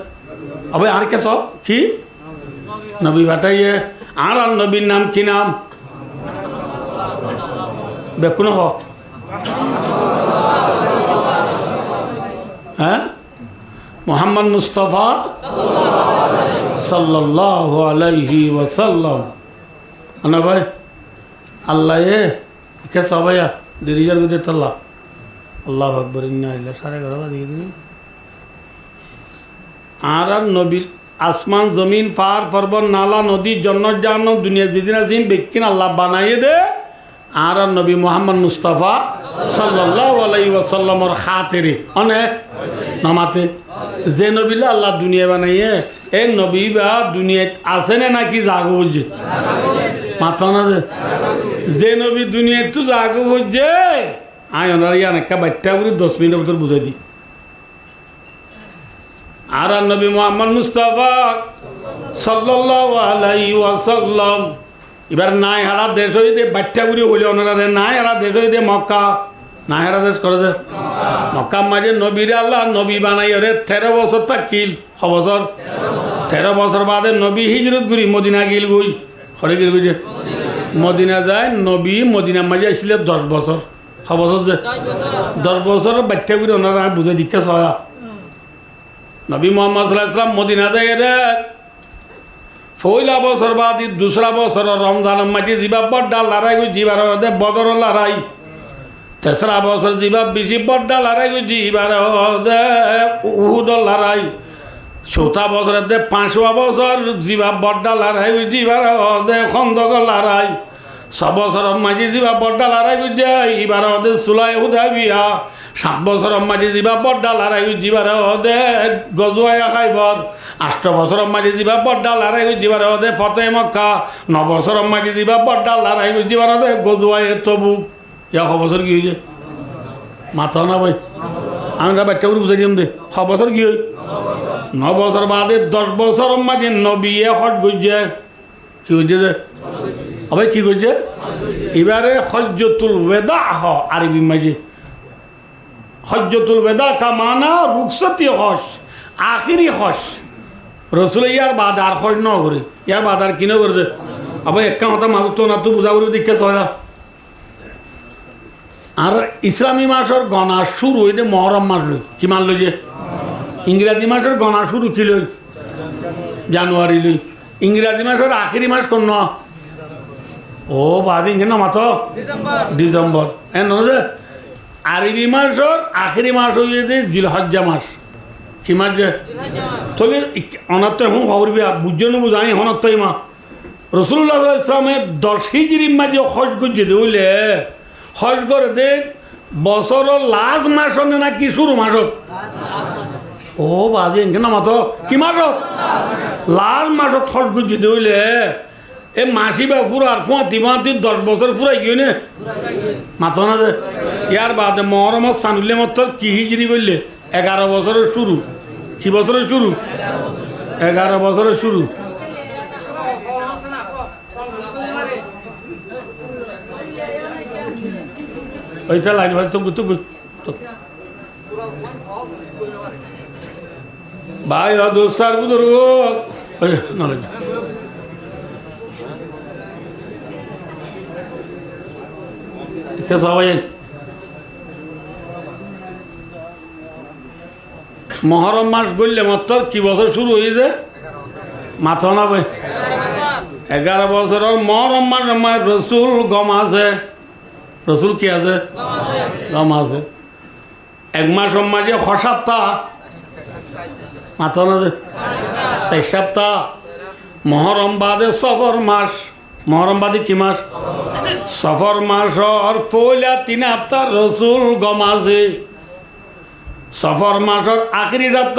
A: আবে আর কে সব কি নবী বাটাইয়ে আর নবীর নাম কি নাম বেকুন হ হ্যাঁ মোহাম্মদ মুস্তফা সাল্লাল্লাহু আলাইহি ওয়াসাল্লাম আনা ভাই আল্লাহ এ কে সবাইয়া দেরিজার বিদে তাল্লাহ আল্লাহু আকবার ইন্না লিল্লাহি সারে গড়া দিয়ে দিন আর নবী আসমান জমিন পাহাড় পর্বত নালা নদী জন্নত জাহান্নাম দুনিয়া যেদিন আজিম বেকিন আল্লাহ বানাইয়ে দে আর নবী মোহাম্মদ মুস্তাফা সাল্লাল্লাহু আলাইহি ওয়াসাল্লামর খাতিরে অনেক নামাতে যে নবীলা আল্লাহ দুনিয়া বানাইয়ে এই নবী বা দুনিয়াত আছে না নাকি জাগো বুঝছে মাথা না যে নবী দুনিয়াত তো জাগো বুঝছে আয় ওনার ইয়ান একটা বাচ্চা করে 10 মিনিটের ভিতর বুঝাই দিই আর নবী মোহাম্মদ মুস্তাফা সাল্লাল্লাহু আলাইহি ওয়াসাল্লাম এবার নাই হারা দেশ হইতে বাচ্চা করে হইলে ওনারা নাই হারা দেশ হইতে মক্কা নাই হারা দেশ করে দে মক্কা মাঝে নবীর আল্লাহ নবী বানাই ওরে 13 বছর থাকিল 6 বছর 13 বছর বাদে নবী হিজরত করি মদিনা গিল গই খরে গিল গই মদিনা যায় নবী মদিনা মাঝে আসছিল 10 বছর 6 বছর যে 10 বছর বাচ্চা করে ওনারা বুঝে দীক্ষা সয়া নবী মোহাম্মদ সাল্লাল্লাহু আলাইহি ওয়াসাল্লাম মদিনা যায় রে পয়লা বছর বাদ দুসরা বছর রমজান মাঝে যা বড় লড়াই যাবার বদর লড়াই তেসরা বছর যা বেশি বড় লড়াই যাবার উহুদ লড়াই চৌথা বছর 5ওয়া বছর যা বড় লড়াই যাবার খন্দক লড়াই 6 বছর মাঝে যা বড় লড়াই যাইবার সুলাই হুদাইবিয়া 7 বছর মাঝে যা বড় লড়াই যাবার গজওয়া খাইবর 8 বছর মাঝে যা বড় লড়াই যাবার ফতে মক্কা 9 বছর মাঝে যা বড় লড়াই যাবার গজওয়া তবুক 1 বছর কি হয়েছে মাথা না ভাই আমরা বাচ্চা করে বুঝাই দিম দে 6 বছর কি হয় 9 বছর বাদে 10 বছর মাঝে নবী হজ গইছে কি হয়েছে যে আবার কি করছে এবারে হজ্জতুল ওয়েদা আরবি মাঝে হজ্জতুল ওয়েদা কা মানা রুখসতি হজ আখিরি হজ রসুল ইয়ার বাদ আর হজ ন করে ইয়ার বাদ আর কিনে করে দে আবার একটা কথা মানুষ তো না তো বুঝা করে দেখে সয়া আর ইসলামী মাসের গণা শুরু হইতে মহরম মাস লই কি মান লই যে ইংরাজি মাসের গণা শুরু কি লই জানুয়ারি লই ইংরাজি মাসের আখিরি মাস কোন ও বাদ ইংরেজি মাত্র ডিসেম্বর যে আরবি মাসের আখিরি মাস হয়ে যে জিলহজ্জা মাস কি মাস যে তাহলে অনাত্ম এখন খবর বিয়া বুঝছো বুঝাই অনাত্ম মা রসুল্লাহ ইসলামের 10 হিজরি মাঝে হজ করছে বুঝলে হজ করে দে বছরের লাস্ট মাস না কি শুরু মাসত ও বাদে কেন মাতো কি মাসত লাস্ট মাসত হজ করছে বুঝলে এ মাসি বা ফুরার ফুঁয়াতি 10 বছর ফুরাই গিয়ে নে মাথা না যে ইয়ার বাদে মহরমত সানুল্লে মত কি হিজরি করলে 11 বছরের শুরু কি বছরের শুরু 11 বছরের শুরু ওইটা লাগে ভাই তো ভাই দোস্তার বুজুর্গ নলেজ সবাই মহরম মাস গড়লে মাত্র কি বছর শুরু হয়েছে মাথা না ভাই 11 বছরের মহরম মাস রসুল গম আছে। রসুল কি আছে? গম আছে। 1 মাস মাঝে খ সপ্তাহ মাথা না যে 4 সপ্তাহ। মহরম বাদে সফর মাস। মহরম বাদে কি মাস? সফর মাসর পয়লা 3 সপ্তাহ রসুল গম আছে। সফর মাসর আখরি রাত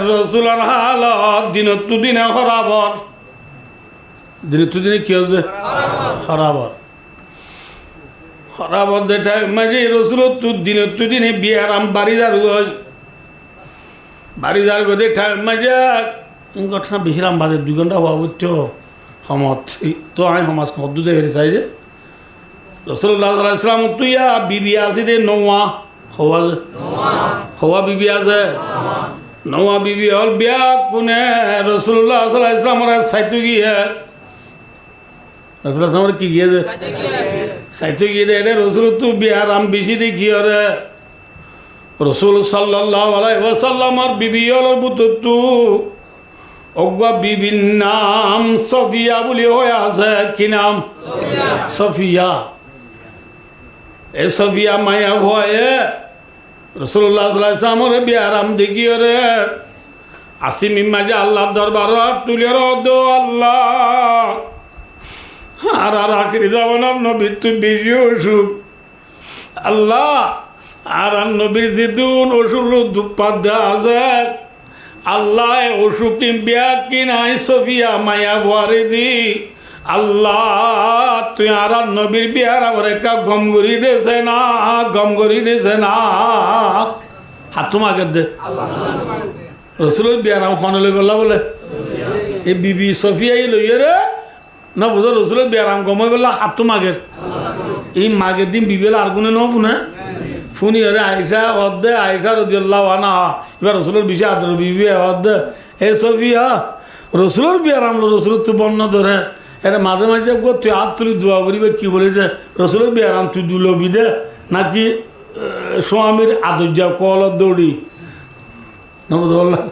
A: রসুলের হালত দিনত দিনে খরাবর। দিনত দিনে কি হচ্ছে? খরাবর। খরাবর দেখা মাঝে রসুল দিনত দিনে বিয়ারাম বাড়িদার হয়। বাড়িদার গদে ঠাই মাঝে ঘটনা বেশিরাম বাদে 2 ঘন্টা বাবুত্য সমত তো আমি সমাজ কদ্দুতে ফেরে চাই যে রসুল্লাহ ইসলাম তুইয়া বিবি আছে দে নৌয়া হওয়া হওয়া বিবি আছে। নৌয়া বিবি হল বিয়া কোনে রসুল্লাহ ইসলামের সাইতে গিয়ে রসুল্লাহ ইসলামের কি গিয়েছে? সাইতে গিয়ে রে রসুল তু বিয়ার আম বেশি দেখি রে রসুল সাল্লাল্লাহু আলাইহি ওয়াসাল্লামের বিবি হল বুতু অজ্ঞা বিবির নাম সফিয়া বলে হয়ে আছে। কি নাম? সফিয়া। এ সফিয়া মায়া ভয়ে রসুল্লাহ ইসলামের বিয়ারাম দেখি রে আসিমি মাঝে আল্লাহ দরবার তুলে দো আল্লাহ আর আখরি জামানার নবীর তো বেশি অসুখ আল্লাহ আর নবীর যেদিন অসুখ দুপাত দেওয়া আছে আল্লাহ অসুখ বিয়া কি নাই সফিয়া মায়া ভরে দি আল্লাহ তুই আর নবীর বিয়ার আমার একটা গম করি দিয়েছে না গম করি দিয়েছে না হাত তোমাকে দে রসুলের বিয়ার আমার ফোন বললা বলে এই বিবি সফিয়াই লইয়ে রে না বুঝো রসুলের বিয়ার আম গম বললা হাত তোমাকে এই মাগের দিন বিবেলা আর কোনে ন ফোনে ফোনি রে আয়সা অর্ধে আয়সা রাদিয়াল্লাহু আনহা এবার রসুলের বিষয় আদর বিবি অর্ধে এ সফিয়া রসুলের বিয়ার আমলো রসুলের তো বর্ণ ধরে এটা মাঝে মাঝে তুই হাত তুলি দোয়া করিবে কি বলে যে রসুলের বিয়ারাম তুই দুলবি দে নাকি স্বামীর আদর্যা কল দৌড়ি নবদ বললাম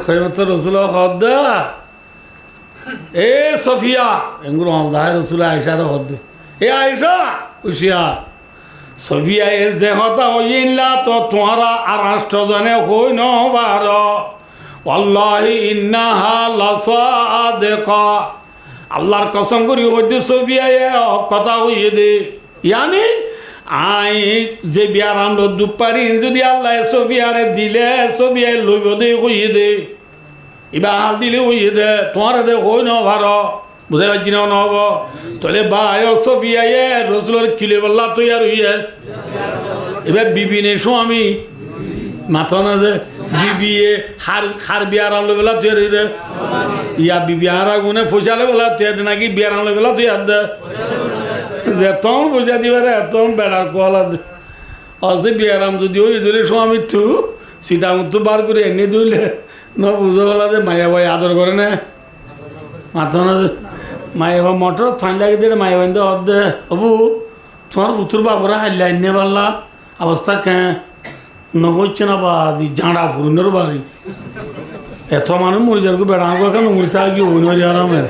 A: খৈমত রসুল হদ এ সফিয়া এগুলো হদায় রসুল আয়সার হদ এ আয়সা হুশিয়ার সফিয়া এ যে হতা হইলা তো তোমারা আর 8 জনে হই নবার ওয়াল্লাহি ইন্নাহা লাসাদিকা আল্লাহর কসম করি হইতে সফিয়া কথা হইয়ে দে ইয়ানি আই যে বিয়ার আনলো দুপারি যদি আল্লাহ সফিয়ারে দিলে সফিয়ায় লইব দে হইয়ে দে এবার হাল দিলে হইয়ে দে তোমার দে হই ন ভার বুঝাই পারছি না নহব তাহলে ভাই সফিয়ায় রসুলের কিলে বললা তৈয়ার হইয়ে এবার বিবিনে স্বামী মাথা না যে বিবিয়ে হার বিয়ার আনলো বেলা তৈয়ার হইয়ে দে ইয়া বিবিয়ারা গুনে ফসালে বলা তুই নাকি বিয়ার আনলে বেলা তুই আর দে যেতন পয়সা দিবারে এতন বেড়ার কোয়ালা দে অসে বিয়ারাম যদি ওই ধরে স্বামী তু সিটা তো বার করে এনে দিলে ন বুঝো বলা যে মায়া ভাই আদর করে না মাথা না যে মায়া ভাই মোটর ফাইন লাগে দিয়ে মায়া ভাই দে হবু তোমার পুতুর বাবুরা হাইলে এনে পারলা অবস্থা কে নহচ্ছে না বা ঝাঁড়া ফুরুনের বাড়ি এত মানুষ মরে যার বেড়া কেন মরিতে আর কি ওই আরামে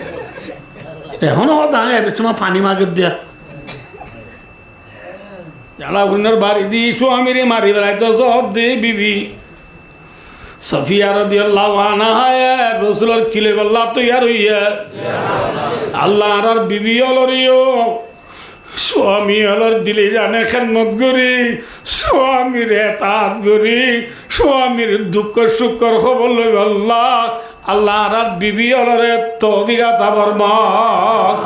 A: এখনো দাঁড়ে এবার তোমার পানি মাগের দিয়া ঝাড়া ফুরুনের বাড়ি দি স্বামীরে মারি বেড়াই তো সব দে বিবি সফিয়া রাদিয়াল্লাহু আনহা রসুলের খিলে বললা তৈয়ার হইয়া আল্লাহ আর বিবি অলরিও স্বামী হলর দিলে জানে খেদমত করি স্বামীর এতাত করি স্বামীর দুঃখ সুখর খবর লই আল্লাহ আল্লাহ রাত বিবি হলরে তৌফিকাতা বরমত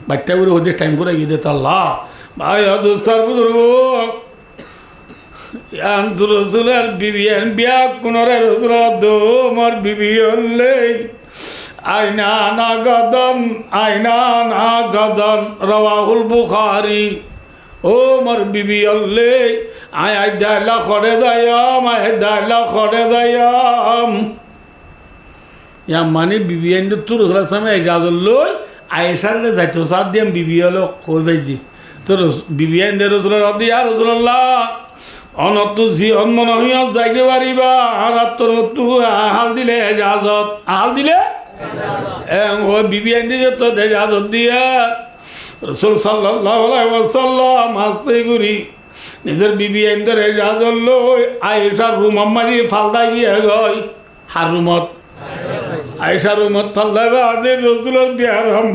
A: বাচ্চা করে ওদের টাইম করে গিয়ে দিত আল্লাহ ভাই দোস্তার বুজুর্গ রসুলের বিবি বিয়া কোনরে রসুল দো মোর বিবি হলে আইনা না গদন রওয়াহুল বুখারী ও মোর বিবি হলে আয় দাইলা করে দায়াম ইয়া মানে বিবি আইন তো রসুলের সামনে এজাজল লই আয়েশার যাইতো সাথ দিয়াম বিবি হলো কই ভাইজি তো বিবি আইন দে রসুলের রদি আর রসুল্লাহ অনত জি অন্মন হইয়া যাইতে পারিবা আর তোর তু হাল দিলে এজাজত হাল দিলে ও বিবি আইনি যে তো ইজাজত দিয়ে রসুল সাল্লাল্লাহু আলাইহি ওয়াসাল্লাম হাসতে করি নিজের বিবি আইনদের ইজাজত লই আয়েশার রুম আম্মাজি ফালদাই গিয়ে গই হারুমত আয়েশার রুমত ফালদাই বাদের রসুলের বিয়ারাম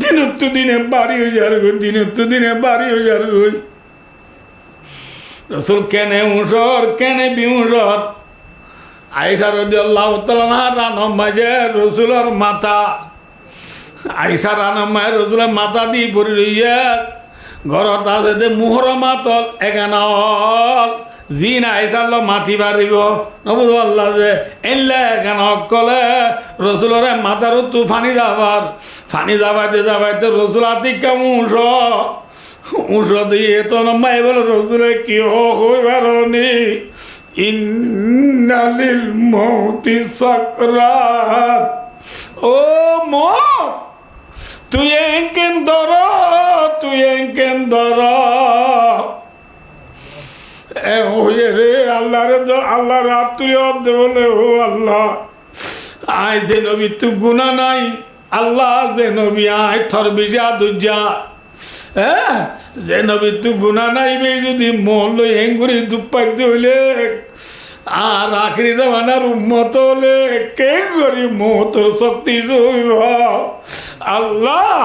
A: দিনত্তু দিনে বাড়ি হয়ে যার গই দিনত্তু দিনে বাড়ি হয়ে যার গই রসুল কেনে উঁসর কেনে বিউসর আয়েশা রাদিয়াল্লাহু তাআলা আনহা রানম মাঝে রসুলের মাথা আয়েশা রানম মাঝে রসুলের মাথা দিয়ে পড়ি রইয়া ঘরত আছে যে মুহরমা তল এগানল জিন আয়েশার মাথি পারিব নবুজ আল্লাহ যে এনলে এগান কলে রসুলরে মাথার তু ফানি যাবাইতে রসুল আতি কেমন উঁস দিয়ে তো নম্মাই বলে রসুলে কি হইবার নি ইন্নালিল মৌতি সাকরাত ও মত তুই এঁকেন ধর হয়ে রে আল্লাহ রে আল্লাহ রাত তুই অব্দে বলে ও আল্লাহ আয় যে নবী তু গুণা নাই আল্লাহ যে নবী আয় থর বিজা দুজা হ্যাঁ যে নবী তু গুণা নাই বে যদি মন লই হেঙ্গুরি দুপাইতে হইলে আর আখরি জামানার উম্মত হলে কে করি মোহতর শক্তি রইব আল্লাহ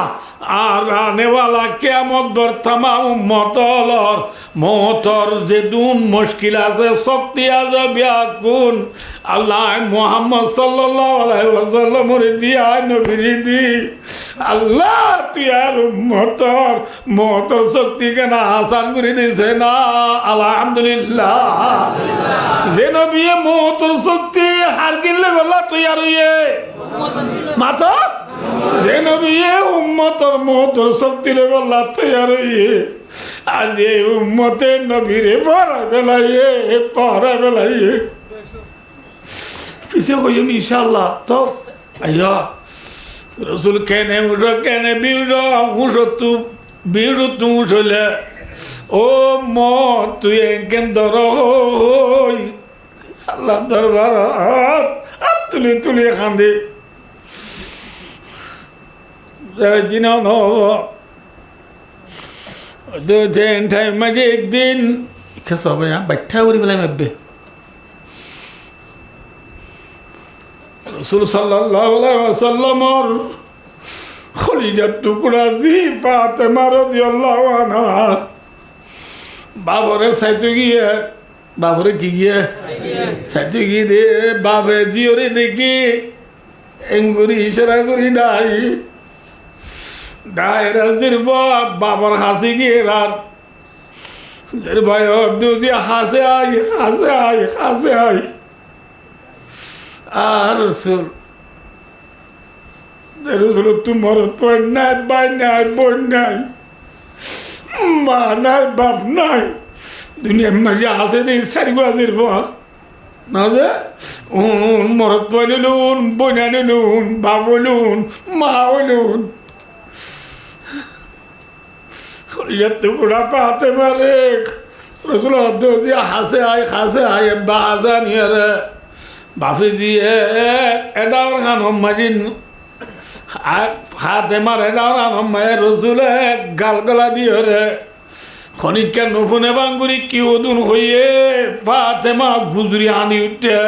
A: আর আনেওয়ালা কেমন দর থামা উম্মত হলর মোহতর যে দুন মুশকিল আছে শক্তি আছে ব্যাকুন আল্লাহ মুহাম্মদ সাল্লাল্লাহু আলাইহি ওয়াসাল্লামের দিয়া নবীর দি আল্লাহ তুই আর উম্মতর মোহতর শক্তি কেন আসান করে দিছে না আলহামদুলিল্লাহ যে নবী মোহতর শক্তি হার কিনলে বললা তুই আর মাথা যে নবী উম্মতর মোহতর শক্তি লে বললা তুই আর আজ এই উম্মতের নবীরে পড়া বেলাইয়ে পিছিয়ে কইম ইনশাআল্লাহ তো আইয়া রসুল কেনে উঠ কেনে বিড় তু উঠলে ও ম তুই কেন ধর আল্লাহ দরবার হাত তুলি কান্দে দিন মাঝে একদিন সবাই বাচ্চা করি ফেলাই মারবে রসুল সাল্লাল্লাহু আলাইহি ওয়াসাল্লামর খলিজার টুকরা জি ফাতেমা রাদিয়াল্লাহু আনহা বাবরে সাইতে গিয়ে বাবরে কি গিয়ে সাইতে গিয়ে দে বাবে জিওরে দেখি এঙ্গুরি ইশারা করি নাই ডায়রা জিরব বাবার হাসি গিয়ে রাত জের ভাই দুজি হাসে আই আর রসুল তোমার তো নাই বাই নাই বোন নাই মা নাই বাপ নাই দুনিয়ার মাঝে হাসে দিই সারি বাজির না যে মরত পাইলুন বোন আনিলুন বাপ হইলুন মা হইলুন টুকরা পাতে মারে রসুল দুজি হাসে আই বাজা নিয়ে রে বাফি দিয়ে এডাওর খান মাজিন হাতে মারে ডাওর মায়ের রসুলে গাল গলা দিয়ে রে খনিকা নফুনে বাঙ্গুরি কি ওদুন হইয়ে ফাতেমা গুজরি আনি উঠে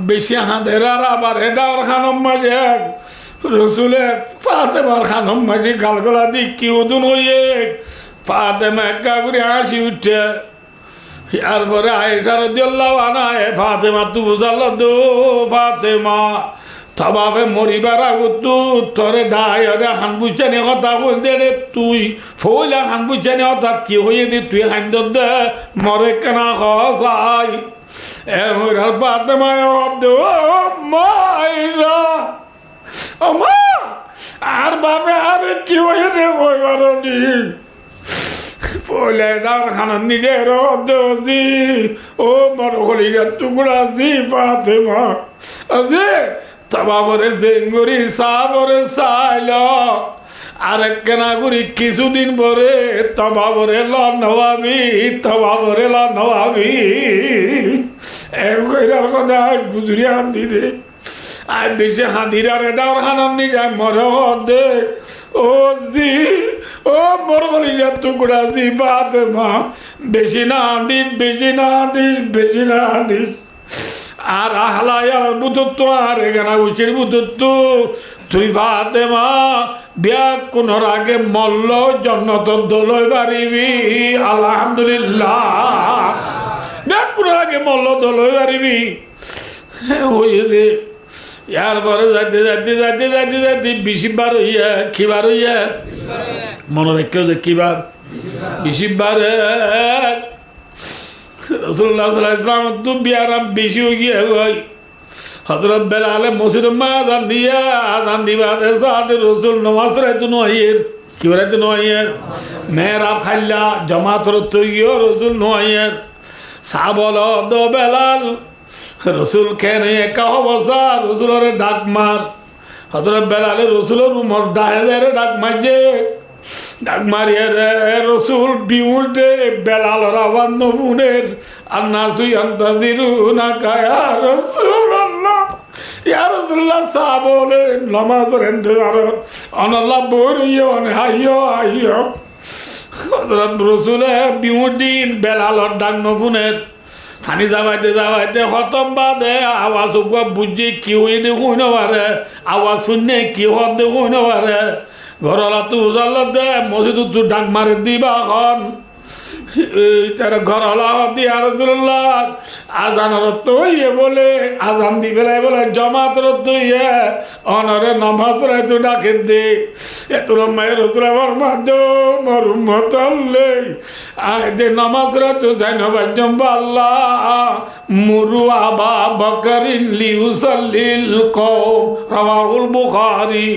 A: বেশি হাতের আর আবার এডাওর খানম মাঝে রসুলে ফাতেমার খানম মাঝে গাল গলা দি কি ওদুন হইয়ে ফাতেমা একা করে হাসি উঠে এরপরে আয়েশা রাদিয়াল্লাহু আনহা ফাতেমা তু বুঝাল দো ফাতেমা তবাবে মরিবার আগতো তোরে ডায়রে হান বুঝানি কথা বলতে রে তুই ফইলা হান বুঝানি কথা কি হয়ে দি তুই হান দে মরে কেনা হসাই এ মরার ফাতেমা দো মাইরা আমা আর বাবা আর কি হয়ে দে কইবার নি ফলে ডার খানার নিজের দোষী ও মর খলিজার টুকরা জি ফাতেমা আজি তবাবরে জেঙ্গুরি সাবরে সাইল আর কেনা গুরি কিছুদিন পরে তবাবরে লনবাবি এর কইরার কথা গুজরি আনতি দে আর বেশি হাঁদিরার এটাও হানান নি যায় মরে দে ও জি ও মর কলিজার টুকরা জি ফাতেমা বেশি না দিস বেশি না দিস বেশি না দিস আর আহলায়ার বুতত্ব আর এখানে উচির বুতত্ব তুই ফাতেমা বিয়া কোনোর আগে মল্ল জন্নত দলই পারিবি আলহামদুলিল্লাহ বিয়া কোনোর আগে মল্ল দলই পারিবি হইয়ে ইয়ার পরে যাইতে যাইতে যাইতে যাইতে যাইতে 20 বার হইয়া কিবার হইয়া মনে রেখেও যে কিবার 20 বারে রসুল্লাহ সাল্লাল্লাহু আলাইহি ওয়াসাল্লাম তো বিয়ারাম বেশি হয়ে গিয়ে হয় হযরত বেলাল মসজিদ মা আযান দিবা সাথে রসুল নামাজ রাইতো নহির কি রাইতো নহির মেহরাব খাইলা জামাত রতো গিয়ে রসুল নহির সাবল দো বেলাল রসুল কেন একা অবস্থা রসুলের ডাক মার হযরত বেলাল রসুলের উমর ডায়ের ডাক মারছে ডাক মারিয়ে রে রসুল বিউটে বেলাল রাওয়ান নবুনের আন্নাসুই আন্তাজিরুনা কায়া রাসূলুল্লাহ ইয়া রাসূলুল্লাহ সাহাবলে নামাজের ইন্তজারত আনাল্লাহ বরিও হাইয়ো হাইয়ো হযরত রসুলে বিউটিন বেলালর ডাক নবুনের ফানি যাবাইতে যাবাইতে খতম বাদে আওয়াজ বুঝি কি হয়ে দেখুন পারে আওয়াজ শুনে কি হত দেখুন পারে ঘরলা তু উজাল্লাতে মসজিদ তু ডাক মারে দিবা এখন তার ঘরলা দিয়া রাসূলুল্লাহ আজান রত হইয়ে বলে আজান দি বেলায় বলে জমাত রত হইয়ে অনরে নামাজ পড়াই তো ডাকে দে এত মায়ের রসুল আমার মাধ্যম মোর উম্মত আল্লে আইদে নামাজ রত জানো বাজম আল্লাহ মুরু আবা বকরিন লিউসাল্লিল কওম রাওয়াহুল বুখারী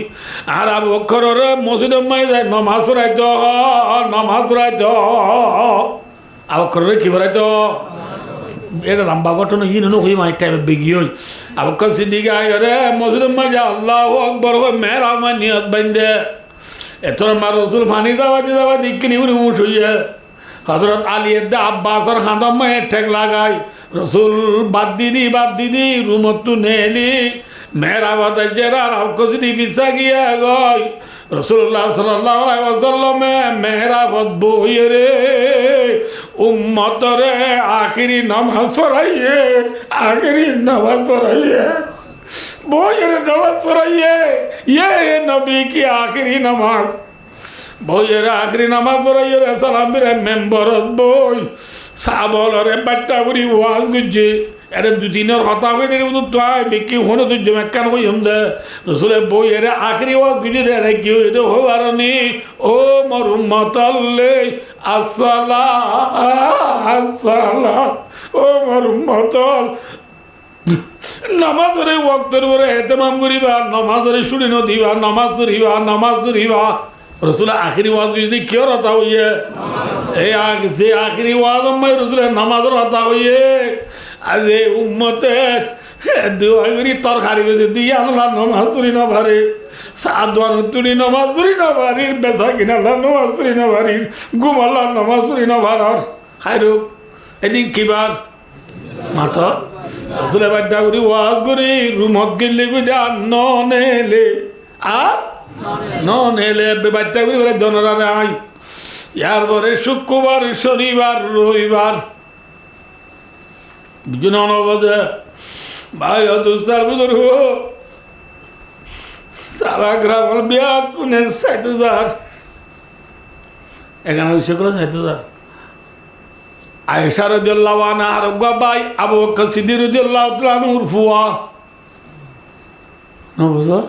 A: আর আবু বকরের মসজিদে মাই যায় নামাজ পড়াইতো নামাজ পড়াইতো আবু বকরের কি পড়াইতো এটা লম্বা ঘটনা ইন হই মাই টাইম বেগি হই আবু বকর সিদ্দিক আইরে মসজিদে মাই যায় আল্লাহু আকবার হই মেরা আমার নিয়ত বান্দে এতর মা রসুল ফানি যাওয়া দিকিনি উনি উঠ হইয়া হযরত আলী এদ্দা আব্বাসর হাঁদম মায়ে ঠেক লাগাই রসুল বাদ দিদি রুমত নেলি মেরা বাদে জেরা কসদি বিসা গিয়া গই রাসূলুল্লাহ সাল্লাল্লাহু আলাইহি ওয়াসাল্লামে মেহরাবত বইয়ে রে উম্মতরে আখিরি নামাজ পড়াইয়ে বইয়ে নামাজ পড়াইয়ে ये नबी की आखिरी नमाज বইয়ের আখরি নামাজ পড়াইয়ে রে সালাম রে মেম্বরত বই সাবলরে বাট্টা করি ওয়াজ গুজে আরে দুদিনের কথা হয়ে দেখে তো তাই বিকি হনো তুই জমেকান কই হমদে রসুলে বইয়ের আখরি ওয়াজ গুজে রে কি হইতো হওয়ারনি ও মোর উম্মত আল্লে আসসালা ও মোর উম্মত নামাজরে ওয়াক্তের পরে এতেমাম করিবা নামাজরে শুনি নদিবা নামাজ ধরিবা রসুল আখিরি ওয়াজ যদি কিয় রতা হইয়ে এই যে আখিরি ওয়াজ মাই রসুলের নামাজের রতা হইয়ে আজ এই উম্মতের দুয়াগরি তরকারি বেশি দিয়ে আনলা নামাজ ধরি না পারে সাদওয়ান তুরি নামাজ ধরি না পারি বেচা কিনা নামাজ ধরি না পারি ঘুমাল্লা নামাজ ধরি না পারার খাইরুক এদিক কিবার মাথা রসুলের বাড্ডা করি ওয়াজ করি রুমত গেলে গুজা নেলে আর নেলে বাড্ডা করি বলে জনরা নাই ইয়ার পরে শুক্রবার শনিবার রবিবার বুঝুন অনবদে ভাই অদুস্তার বুজুর্গ সারা গ্রাম বিয়া কোনে ৬০,০০০ এখানে উৎসব করে ৬০,০০০ আয়েশা রাদিয়াল্লাহু আনহা আর গবাই আবু বকর সিদ্দিক রাদিয়াল্লাহু তাআলা আনহুর ফুয়া বুঝো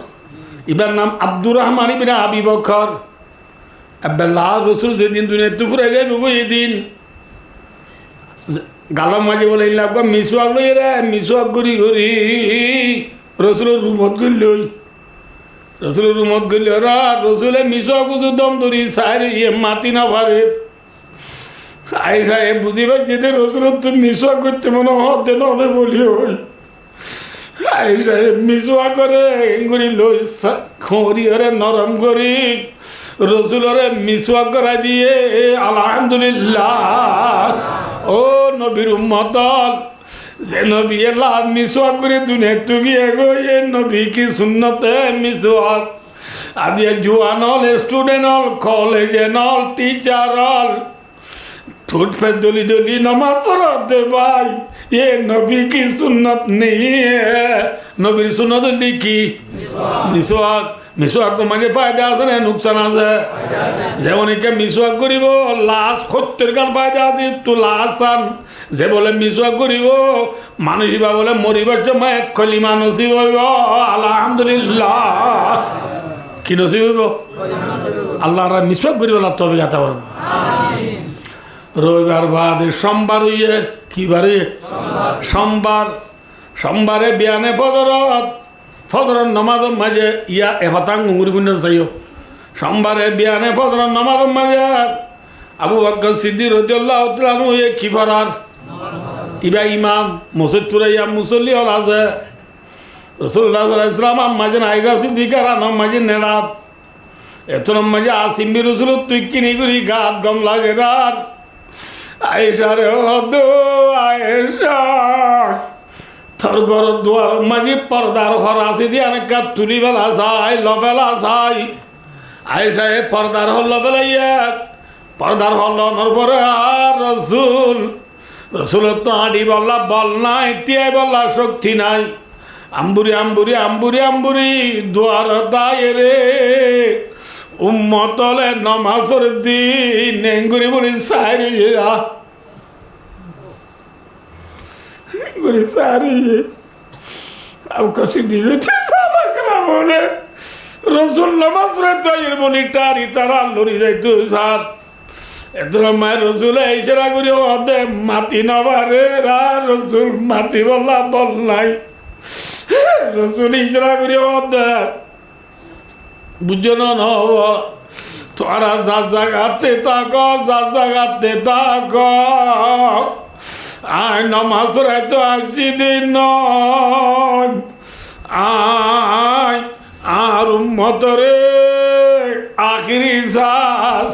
A: ইবার নাম আব্দুর রহমান ইবনে আবি বকর আব্দুল্লাহ রসুল যেদিন দুনিয়াতে ফুরে যাবে ওই দিন গালাম মাঝে বলে লাগবা মিসওয়াক লই রে মিসওয়াক করি রসুলের রুমত গেল রা রসুলে মিসওয়াক দম ধরি সারি মাতি না পারে আয়েশা এ বুঝিবার যেতে রসুলের তো মিসওয়াক করতে মনে হতে নবে বলি ওই আয়েশা মিসওয়াক করে করি লই খড়ি হরে নরম করি রসুলরে মিসওয়াক করা দিয়ে আলহামদুলিল্লাহ ও নবীর উম্মত যে নবী এলাহ মিসওয়াক করে দুনিয়া তুগিয়ে গো এ নবী কি সুন্নতে মিসওয়াক আদিয়া জুয়ান হল স্টুডেন্ট হল কলেজে নল টিচার হল ঠোঁট पे डोली डोली नमाज पढ़ते भाई ये नबी की सुन्नत नहीं है नबीर सुन्नत लिखी मिसवाक मिसवाक तो माने फायदा আছে না নুকসান আছে যেমন একে মিসওয়াক করিব লাশ খত্তের গান ফায়দা আছে তো লাসান যে বলে মিসওয়াক করিব মানুষ বা বলে মরিবার সময় এক কলিমা নসিব হইব আলহামদুলিল্লাহ কি নসিব হইব আল্লাহর মিসওয়াক করিব লাভ তবে কথা বলুন আমিন রবিবার বাদে সোমবার হইয়ে কি বারে সোমবার সোমবারে বিয়ানে ফজরের নামাজের মাঝে ইয়া এহতাং উঙ্গুরি পুণ্য চাইও সোমবারে বিয়ানে ফজরের নামাজের মাঝে আবু বকর সিদ্দিক রাদিয়াল্লাহু তাআলা আনহু কি ফরার ইবা ইমাম মসজিদপুরে ইয়া মুসল্লি হল আছে রাসূলুল্লাহ সাল্লাল্লাহু আলাইহি ওয়াসাল্লাম মাঝে আয়েশা সিদ্দিকা রাদিয়াল্লাহু মাঝে নেড়াত এতন মাঝে আসিম বি রাসূল তুই কিনি করি গাত গম লাগে রাত আয়েশা রে দো আয়েশা তোর ঘর দুয়ার মাঝে পর্দার ঘর আছে দিয়ে অনেক কাজ তুলি বেলা চাই লবেলা চাই আয়েশা এ পর্দার হল লবেলাইয়া পর্দার হল লনার পরে আর রসুল তো আডি বললা বল নাই তিয়াই বললা শক্তি নাই আম্বুরি আম্বুরি আম্বুরি আম্বুরি দুয়ার দায় রে উম্মতলে নমাজের দিন নেঙ্গুরি বলি সারিয়া গুরি সারিয়ে আব কসি দিবে সারা করা বলে রসুল নামাজ রে তাইর মনিটারি তারা লরি যাইতো স্যার এতরা মায়ের রসুল ইশারা করি ওদে মাটি নবারে রা রসুল মাটি বললা বল নাই রসুল ইশারা করি ওদে বুঝছো না হব তোরা যা জাগাতে থাক আয় নমাজ রাইতো আসছি দিন আয় আর উম্মতরে আখিরি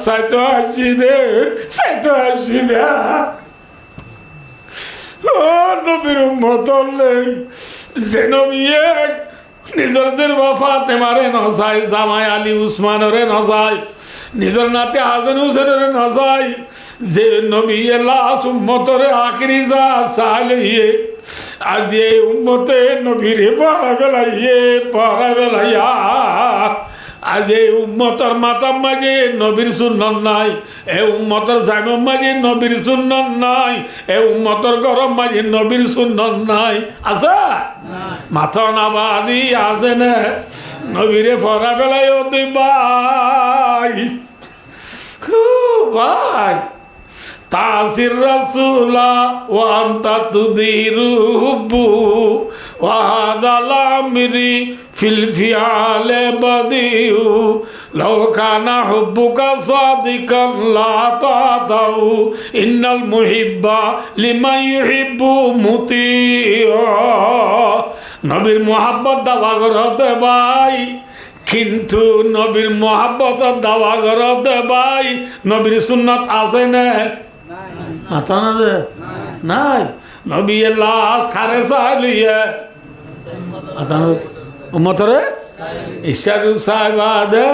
A: সাইতো আসছি দে ও নবীর উম্মতর যে নবী এক নিজের ফাতেমারে নসাই জামাই আলী উসমানরে নসাই নিজের নাতে হাসান হুসেনের নসাই যে নবী লাশ উম্মতরে আখিরি যা সালিয়ে আজ এই উম্মতে নবীরে পারা বেলাইয়া আজ এই উম্মতর মাতার মাঝে নবীর সুন্নত নাই এ উম্মতর জামের মাঝে নবীর সুন্নত নাই এ উম্মতর গরম মাঝে নবীর সুন্নত নাই আছে মাথা নাবাদি আছে না নবীরে পরা বেলায় তুই ভাই তাসির রাসূলা ওয়া আনতা তুদিরুবু ওয়া হাদাল আমরি ফিল ফিআলে বাদিউ লাউ কানা হুব্বুকা সাদিকান লা তাতাউ ইন্নাল মুহিব্বা লিমান ইউহিব্বু মুতিউ নবীর মোহাব্বত দাওয়া করতে ভাই কিন্তু নবীর মোহাব্বত দাওয়া করতে ভাই নবীর সুন্নাত আছে না মাথা না যে নাই নবী লাশ খারে চালিয়ে উম্মতরে ইশারু সাইবাদে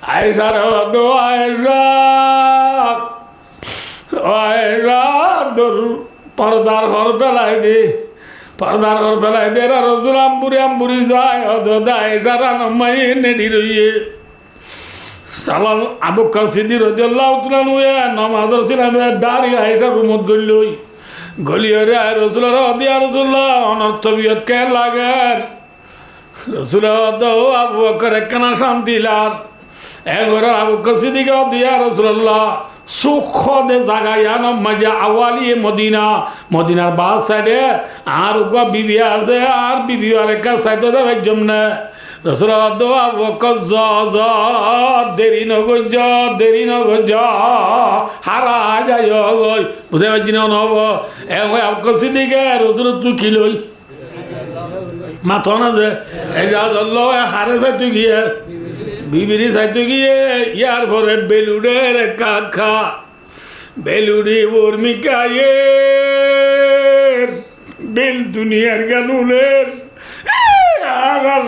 A: আয়েশার দো আয়েশা দর পর্দার ঘর ফেলাই দে রসুল আম্বুরি যায় আয়েশার আনমাই নেডি রইয়ে সালাম আবু বকর সিদ্দিক রাদিয়াল্লাহু তাআলা নুয়ে নামাজের ছিলাম দাঁড়ি আয়েশা রুমত গলিয়ে রে রসুলের দিয়া রসুল্লাহ অনর্থ বিয়ত কে লাগে রসুল আবু বকর একখানা শান্তি লার একবার আবু বকর সিদ্দিক দিয়া রসুল্লাহ সুখ দে জাগায়ান মাঝে আওয়ালিয়ে মদিনার বাস সাইডে আর উগা বিবি আছে আর বিবি আর একটা সাইডে যাবে জমনে রসুল আবু বকর দেরি নগজ হারা যায় গই বুঝতে পারছি না নহব আবু বকর সিদ্দিক রসুল তুই কি লই মাথা না যে হারে চাইতে গিয়ে বিবিরি চাইতে গিয়ে ইয়ার পরে বেলুড়ের কাকা বেলুড়ি উর্মিকা বেল দুনিয়ার গানুলের আর আর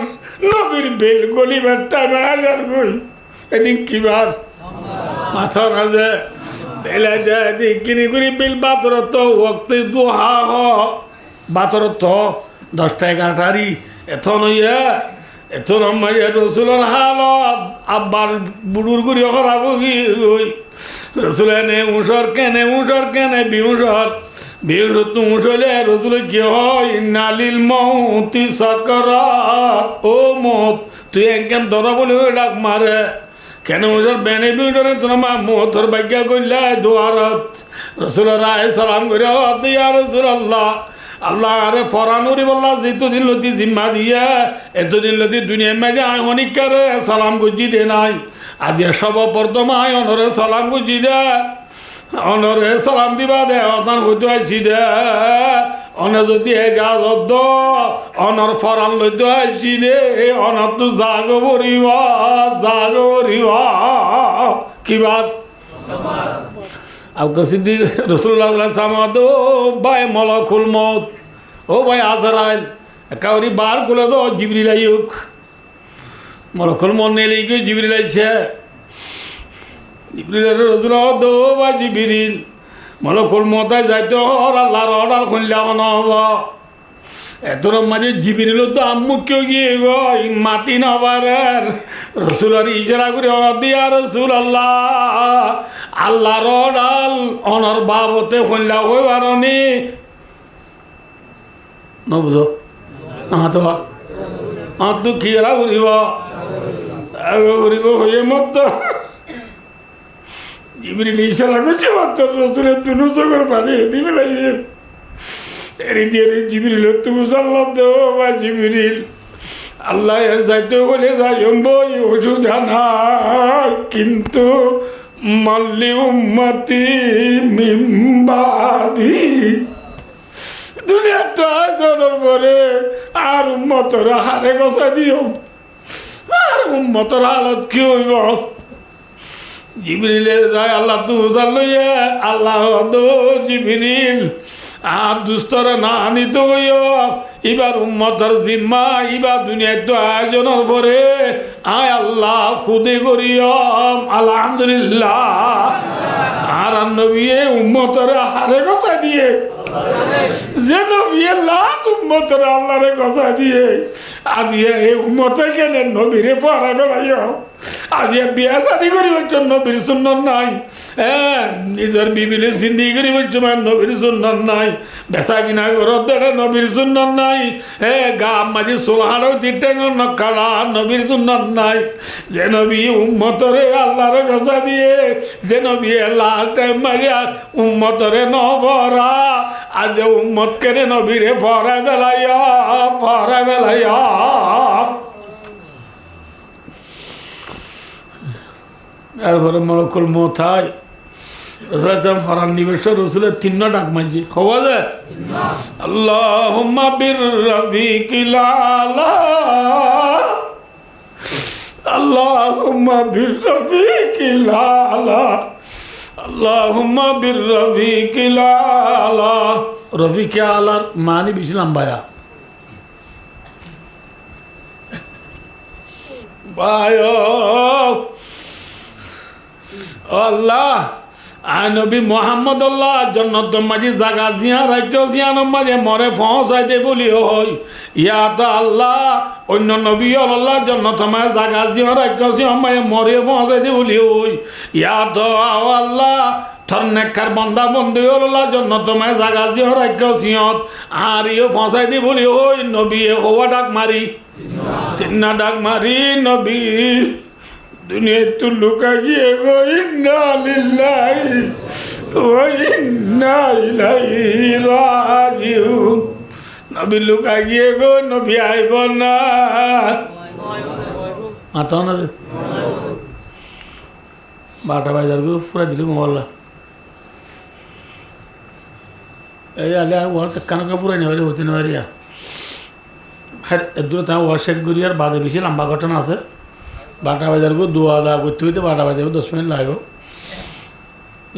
A: নবীর বেল গলিবার টাইম হাজার গই এদিন কিবার মাথা রাজে বেলা যায় কিনি করি বেল বাতরত ওক্তে দুহা হ বাতরত 10টা 11টারি এত নইয়া এত রমাইয়া রসুলের হালত আব্বার বুড়ুর গুড়ি হরাবো কি ওই রসুল এনে উঁসর কেনে বিউসর বিউসর উঁসলে রসুল কি হয় নালিল মৌতি সাকরাত ও মত তুই একদম ধরা বলে ডাক মারে কেন উঁসর বেনে বিউসরে তোমার মা মতর ভাগ্যা করলে দোয়ারত রসুলের রায় সালাম করে দিয়া রসুল আল্লাহ আল্লাহ আরে ফরানুরি বল্লা যেতদিন লতি জিম্মা দিয়া এতদিন লতি দুনিয়ার মাঝে আয় অনিকারে সালাম গুজি দে নাই আজ সব প্রথমায় অনরে সালাম গুজি দে অনরে সালাম দিবা দে অতান হইতে আইছি দে অনে যদি এগাজত অনর ফরান লইতে আইছি দে অনর তো জাগ ভরিবা কিবার আবু সিদ্দিক রসুল্লাহ সামাদ ও ভাই মলকুল মত ও ভাই আজরাইল একাউরি বার করে দো জিবরিল আইয়ুক মলকুল মত নেই গিয়ে জিবরিল আইছে জিবরিল রসুল দো ভাই জিবরিল মলকুল মতায় যাইতে হর আল্লাহর অর্ডার খুললে হব এতর মাঝে জিবরিল তো আম্মু কেউ গিয়ে গো মাতি নবারের রসুলের ইশারা করে দিয়া রসুল আল্লাহ আল্লাহর অর্ডার অনর বাবতে খুললা হইবার নি নবুঝো তো কিরা ঘুরিব ঘুরিব হয়ে মত জিবরিল ইশারা করছে মাত্র রসুলের তুনু চোখের পানি দিবে লাগে এরি দিয়ে জিবরিল তুমি জানলাম দেও বা জিবরিল আল্লাহ যাইতে বলে যাই ওষুধ আনা কিন্তু মাল্লি উম্মতি মিম্বাদি দুনিয়ার তো আয়োজনের পরে আর উম্মতর হারে গছা দিও আর উম্মতর হালত কি হইব জিবরিলে যায় আল্লাহ তু জানলইয়া আল্লাহ দো জিবরিল আর দুস্তরে না আনিত হইও এবার উম্মতর জিম্মা এবার দুনিয়ার তো আয়োজনের পরে আয় আল্লাহ খুদে করিয়ম আলহামদুলিল্লাহ আর নবী উম্মতরে হারে গছা দিয়ে যে নবী লাশ উম্মতরে আল্লাহরে গছা দিয়ে আদিয়ে এই উম্মতে কেন নবীরে পড়া বেড়াইও আদিয়ে বিয়া শাদি করিবার জন্য নবীর সুন্নত নাই নিজের বিবিলে জিন্দি করিবার জন্য নবীর সুন্নত নাই বেচা কিনা ঘরত দেড়ে নবীর সুন্নত নাই গা মাঝে সোলহারও তিনটেঙ্গ নকালা নবীর সুন্নত নাই যে নবী উম্মতরে আল্লাহরে গছা দিয়ে যে নবী লাশ টাইম মারিয়া উম্মতরে নভরা আজ উম্মত কেনে নবীরে পড়া বেলাইয়া এরপরে মলকুল মোথায় রসুল ফরান নিবেশ রসুলের 3 ডাক মাঝি খবর যে আল্লাহুম্মা বিররাফিকিল আলা আল্লাহুম্মা বিররাফিকিল আলা আল্লাহুম্মা বিররাফিকিল আলা রফিকে আলার মানি বেশি লম্বায়া ভাই আল্লাহ আয় নবী মোহাম্মদ আল্লাহ জন্নত মাঝি জাগা জিয়া রাজ্য জিয়ান মাঝে মরে পৌঁছাইতে বলি হই ইয়া তো আল্লাহ অন্য নবী আল্লাহ জন্নত মাঝে জাগা জিয়া রাজ্য জিয়া মাঝে মরে পৌঁছাইতে বলি হই ইয়া তো আল্লাহ থর নেকর বন্দা বন্দি আল্লাহ জন্নত মাঝে জাগা জিয়া রাজ্য জিয়ত আর ইয়ে পৌঁছাইতে বলি হই নবী হওয়া ডাক মারি 3 ডাক মারি নবী দুনিয়া তো লুকা গিয়ে গো ইন্না লিল্লাহি ওয়া ইন্না ইলাইহি রাজিউন নবী লুকা গিয়ে গো নবী আইব না মাথা না 12টা বাজার গো পুরা দিলি মোবাইল এই আলে ওয়া কানকা পুরা নেওয়ারে হতে নেওয়ারিয়া হ্যাঁ দূরে তা ওয়া শেখ গরিয়ার বাদে বেশি লম্বা ঘটনা আছে 12টা বাজার গো দোয়া দা করতে হইতে 12টা বাজার 10 মিনিট লাগবে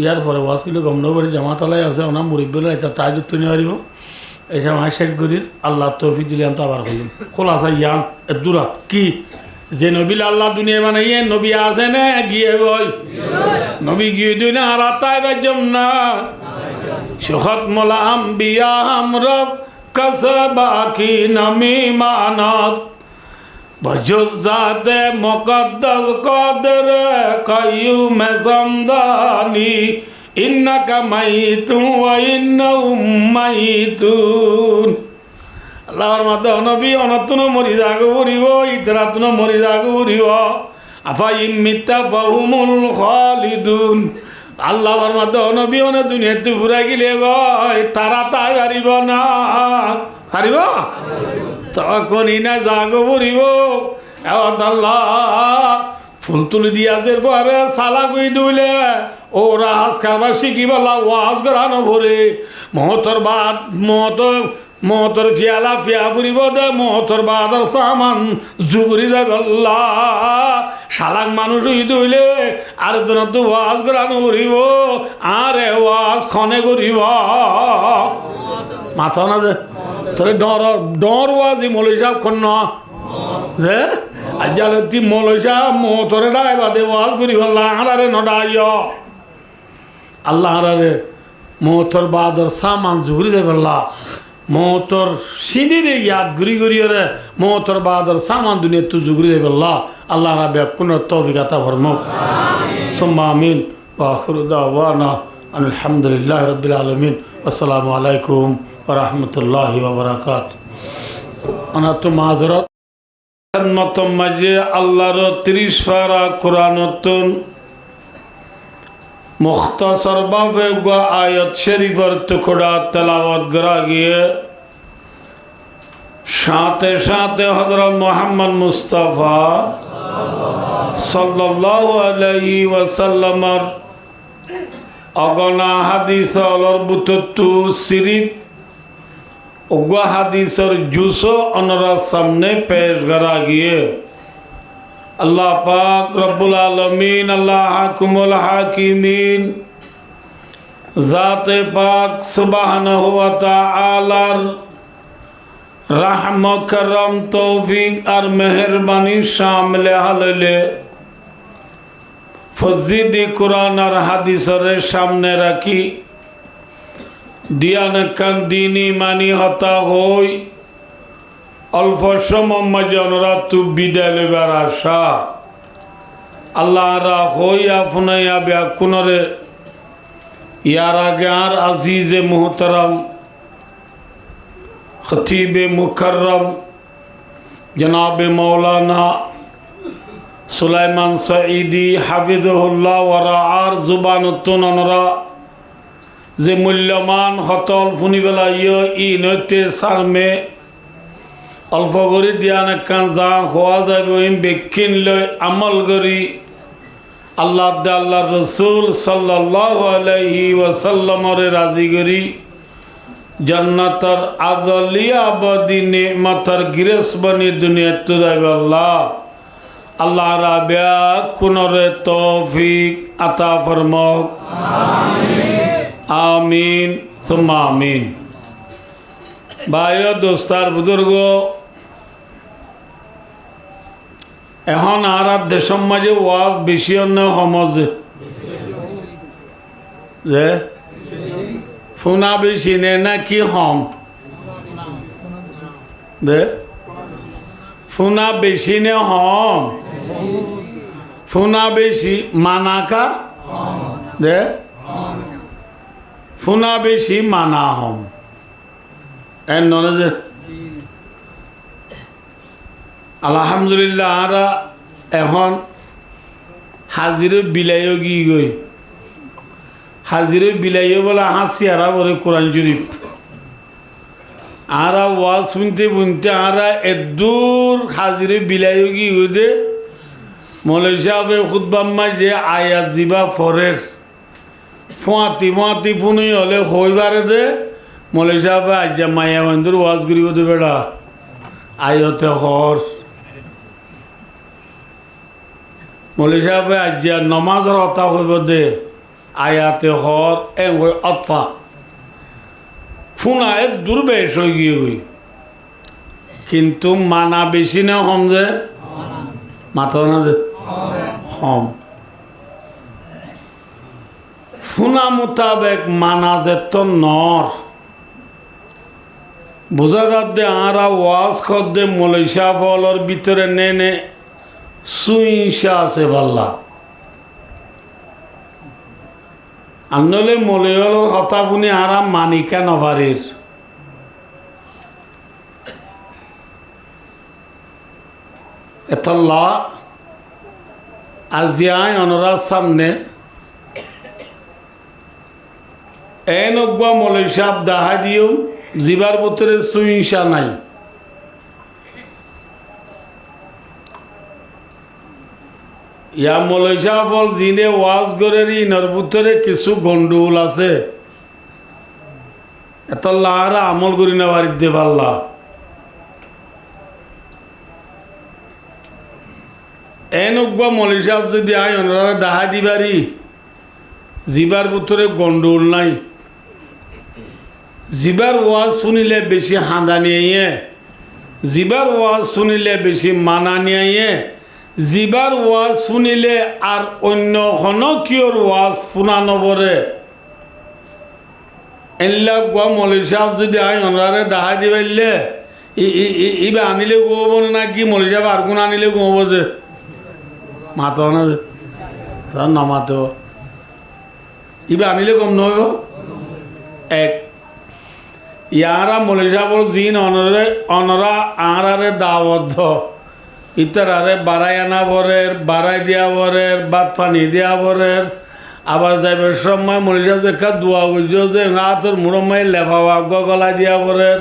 A: ইয়ার পরে ওয়াজ কিলো গমনগরে জামাতলায় আছে ওনা মুরিব্বুল এটা তাজুদ তুই নিয়ে এটা আমার শেষ করির আল্লাহ তৌফিক দিলাম তো আবার হইলাম খোলাসা ইয়ান দূরা কি যে নবী আল্লাহ দুনিয়া বানাইয়ে নবী আছে না গিয়ে বই নবী গিয়ে দুই না আর তাই বাজম না শখত মোলাম বিয়া আমরব কসবাকি নমি মানত বজুজাতে মুকদ্দাস কদর কায়ুম সমদানি ইন্নাকা মাইতুন ওয়া ইন্নাহুম মাইতুন আল্লাহর মাতে নবী অনতুন মরি যাগো উরিব ইতরাতুন মরি যাগো উরিব আফা ইমিতা ফাহুমুল খালিদুন আল্লাহর মাতে নবী অন দুনিয়াতে ঘুরে গেলে গয় তারা তাই পারিব না পারিব তখন ইনা যাগো উরিব আল্লাহ ফুল তুলি দিয়াদের পরে সালা গুই ডুলে ওরা হাজ খাবার শিখি বলা ওয়াজ করানো ভরে মহতর বাদ মহতর ফিয়ালা ফিয়া ফুরিব দে মহতর বাদর সামান জুগরি দে বল্লা শালাক মানুষ দইলে আর জন তো ওয়াজ করানো ভরিব আরে ওয়াজ খনে করিব মাথা না যে তোরে ডর ওয়াজি মৌলী সাহেব খন যে আজ্জালে তুই মৌলী সাহেব মহতরে ডাই বাদে ওয়াজ করি বল্লা আরে নডাইয় আল্লাহ রে মহতর বাদর সামান জুগরি দে বল্লা মহতর সিঁড়িরে ইয়াদ ঘুরি ঘুরি রে মহতর বাদর সামান দুনিয়া তু জুগরি দে বল্লা আল্লাহ রাবে কোন তৌফিকাতা ফরমো সুম্মা আমিন ওয়া আখিরু দাওয়ানা আলহামদুলিল্লাহি রাব্বিল আলামিন আসসালামু আলাইকুম ওয়া রাহমাতুল্লাহি ওয়া বারাকাতুহু আনা তো মাযরাত মতম মাঝে আল্লাহর 30 পারা কোরআনতুন মুখতাসর ভাবে আয়াত শরীফের টুকরা তেলাওয়াত করা গিয়ে সাথে সাথে হযরত মুহাম্মদ মুস্তাফা সাল্লাল্লাহু আলাইহি ওয়াসাল্লামের অগণা হাদিস অলরবুতু শরীফ ওগা হাদিসের জুসো অনরা সামনে পেশ করা গিয়ে আল্লাহ পাক রব্বুল আলমিন আল্লাহ হাকুমুল হাকিমিন জাতে পাক সুবহানাহু ওয়া তাআলার রাহমত করম তৌফিক আর মেহেরবানি শামিল হলে ফজিদি কোরআন আর হাদিসের সামনে রাখি দিয়ান কান দিনী মানি হতা হই অল্প সময় জনরা তু বিদায় লেবার আশা আল্লাহ রা হই আপনাইয়া ব্যাকুনরে ইয়ার আগে আর আজিজে মুহতারাম খতিবে মুকররম জনাবে মৌলানা সুলাইমান সাঈদী হাফিজহুল্লাহ ওয়া রাআর জুবানুতুন অনরা যে মূল্যমান হতল ফুনি বেলাইয় ই নৈতে সারমে অল্প করে দিয়ান একখান যা হওয়া যাবে ওই বেক্ষিন লই আমল করি আল্লাহ আল্লাহ রসুল সাল্লাল্লাহু আলাইহি ওয়াসাল্লামের রাজি করি জান্নাতের আদলিয়া আবাদি নেমতের গিরেস বনি দুনিয়াত তো যাবে আল্লাহ রাবিয়া কুনরে তৌফিক আতা ফরমাক আমিন সুম্মা আমিন ভাই দোস্তার বুজুর্গ এখন আর দেশের মাঝে ওয়াজ বেশি অন্য সমাজে যে ফোনা বেশি নে না কি হম দে ফোনা বেশি নে হম ফোনা বেশি মানাকা দে ফোনা বেশি মানা হম এর নয় যে আলহামদুলিল্লাহ আরা এখন হাজিরে বিলাইও গিয়ে গই হাজিরে বিলাইও বলে হাসি আরা বলে কোরআন শরীফ আরা ওয়াজ শুনতে শুনতে আরা এদূর হাজিরে বিলাইও গিয়ে গই দে মৌলভী সাহেব খুতবাম্মা যে আয়াত জিবা ফরের ফোঁয়াতি ফোঁয়াতি ফুনি হলে হইবারে দে মৌলভী সাহেব আজ মায়া বন্ধুর ওয়াজ করিব দে বেড়া আয়তে হর মৌলভী সাহেব আজ নমাজের অতা হইব দে আয়াতে হর এ অতফা শোনায় দুর্বেশ হয়ে গিয়ে গই কিন্তু মানা বেশি না হম যে মাথা না যে হম শোনা মোতাবেক মানা যেত নর বোঝা যাচ্ছে আরা ওয়াজ করতে মলেশা ফলর ভিতরে নেনে সুইংসা আছে পাল্লা আনলে মলয়লর কথা শুনি আরাম মানিকা নভারির এতল্লা আজিয়ায় অনরার সামনে এনব্বা মলেশাব দাহা দিও জিবার ভিতরে সুইংসা নাই ইয়া মলেশা ফল জিনে ওয়াজ গরের ইনর ভিতরে কিছু গন্ডগোল আছে এতল্লা আর আমল করি না বাড়ির দে পাল্লা এনব্বা মলেশাব যদি আয় অনরা দাহা দিবারি জিবার ভিতরে গন্ডগোল নাই জিবার ওয়াজ শুনিলে বেশি হাঁদা নিয়ে জিবার ওয়াজ শুনিলে বেশি মানা নিয়ে জিবার ওয়াজ শুনিলে আর অন্য হনকিয়র ওয়াজ শুনা নবরে এনলা গোয়া মলিসাব যদি আই অনরারে দাহা দিবাইলে ইবা আনিলে গোব না কি মলিসাব আর কোন আনিলে গোব যে মাত না যে নামাত ইবা আনিলে কম নহব এক ইয়ারা মলিসাবর জিন অনরা আঁরারে দাওয়াত ইতারারে বাড়াই আনা বরের বাড়াই দিয়া বরের বাদ পানি দিয়া বরের আবার যাইবার সময় মলিসা দেখা দোয়া বুঝছো যে তোর মুরমাই লেফাওয়া গলা দিয়া বরের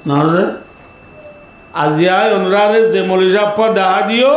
A: না যে আজিয়ায় অনরারে যে মলিসা পর দেখা দিও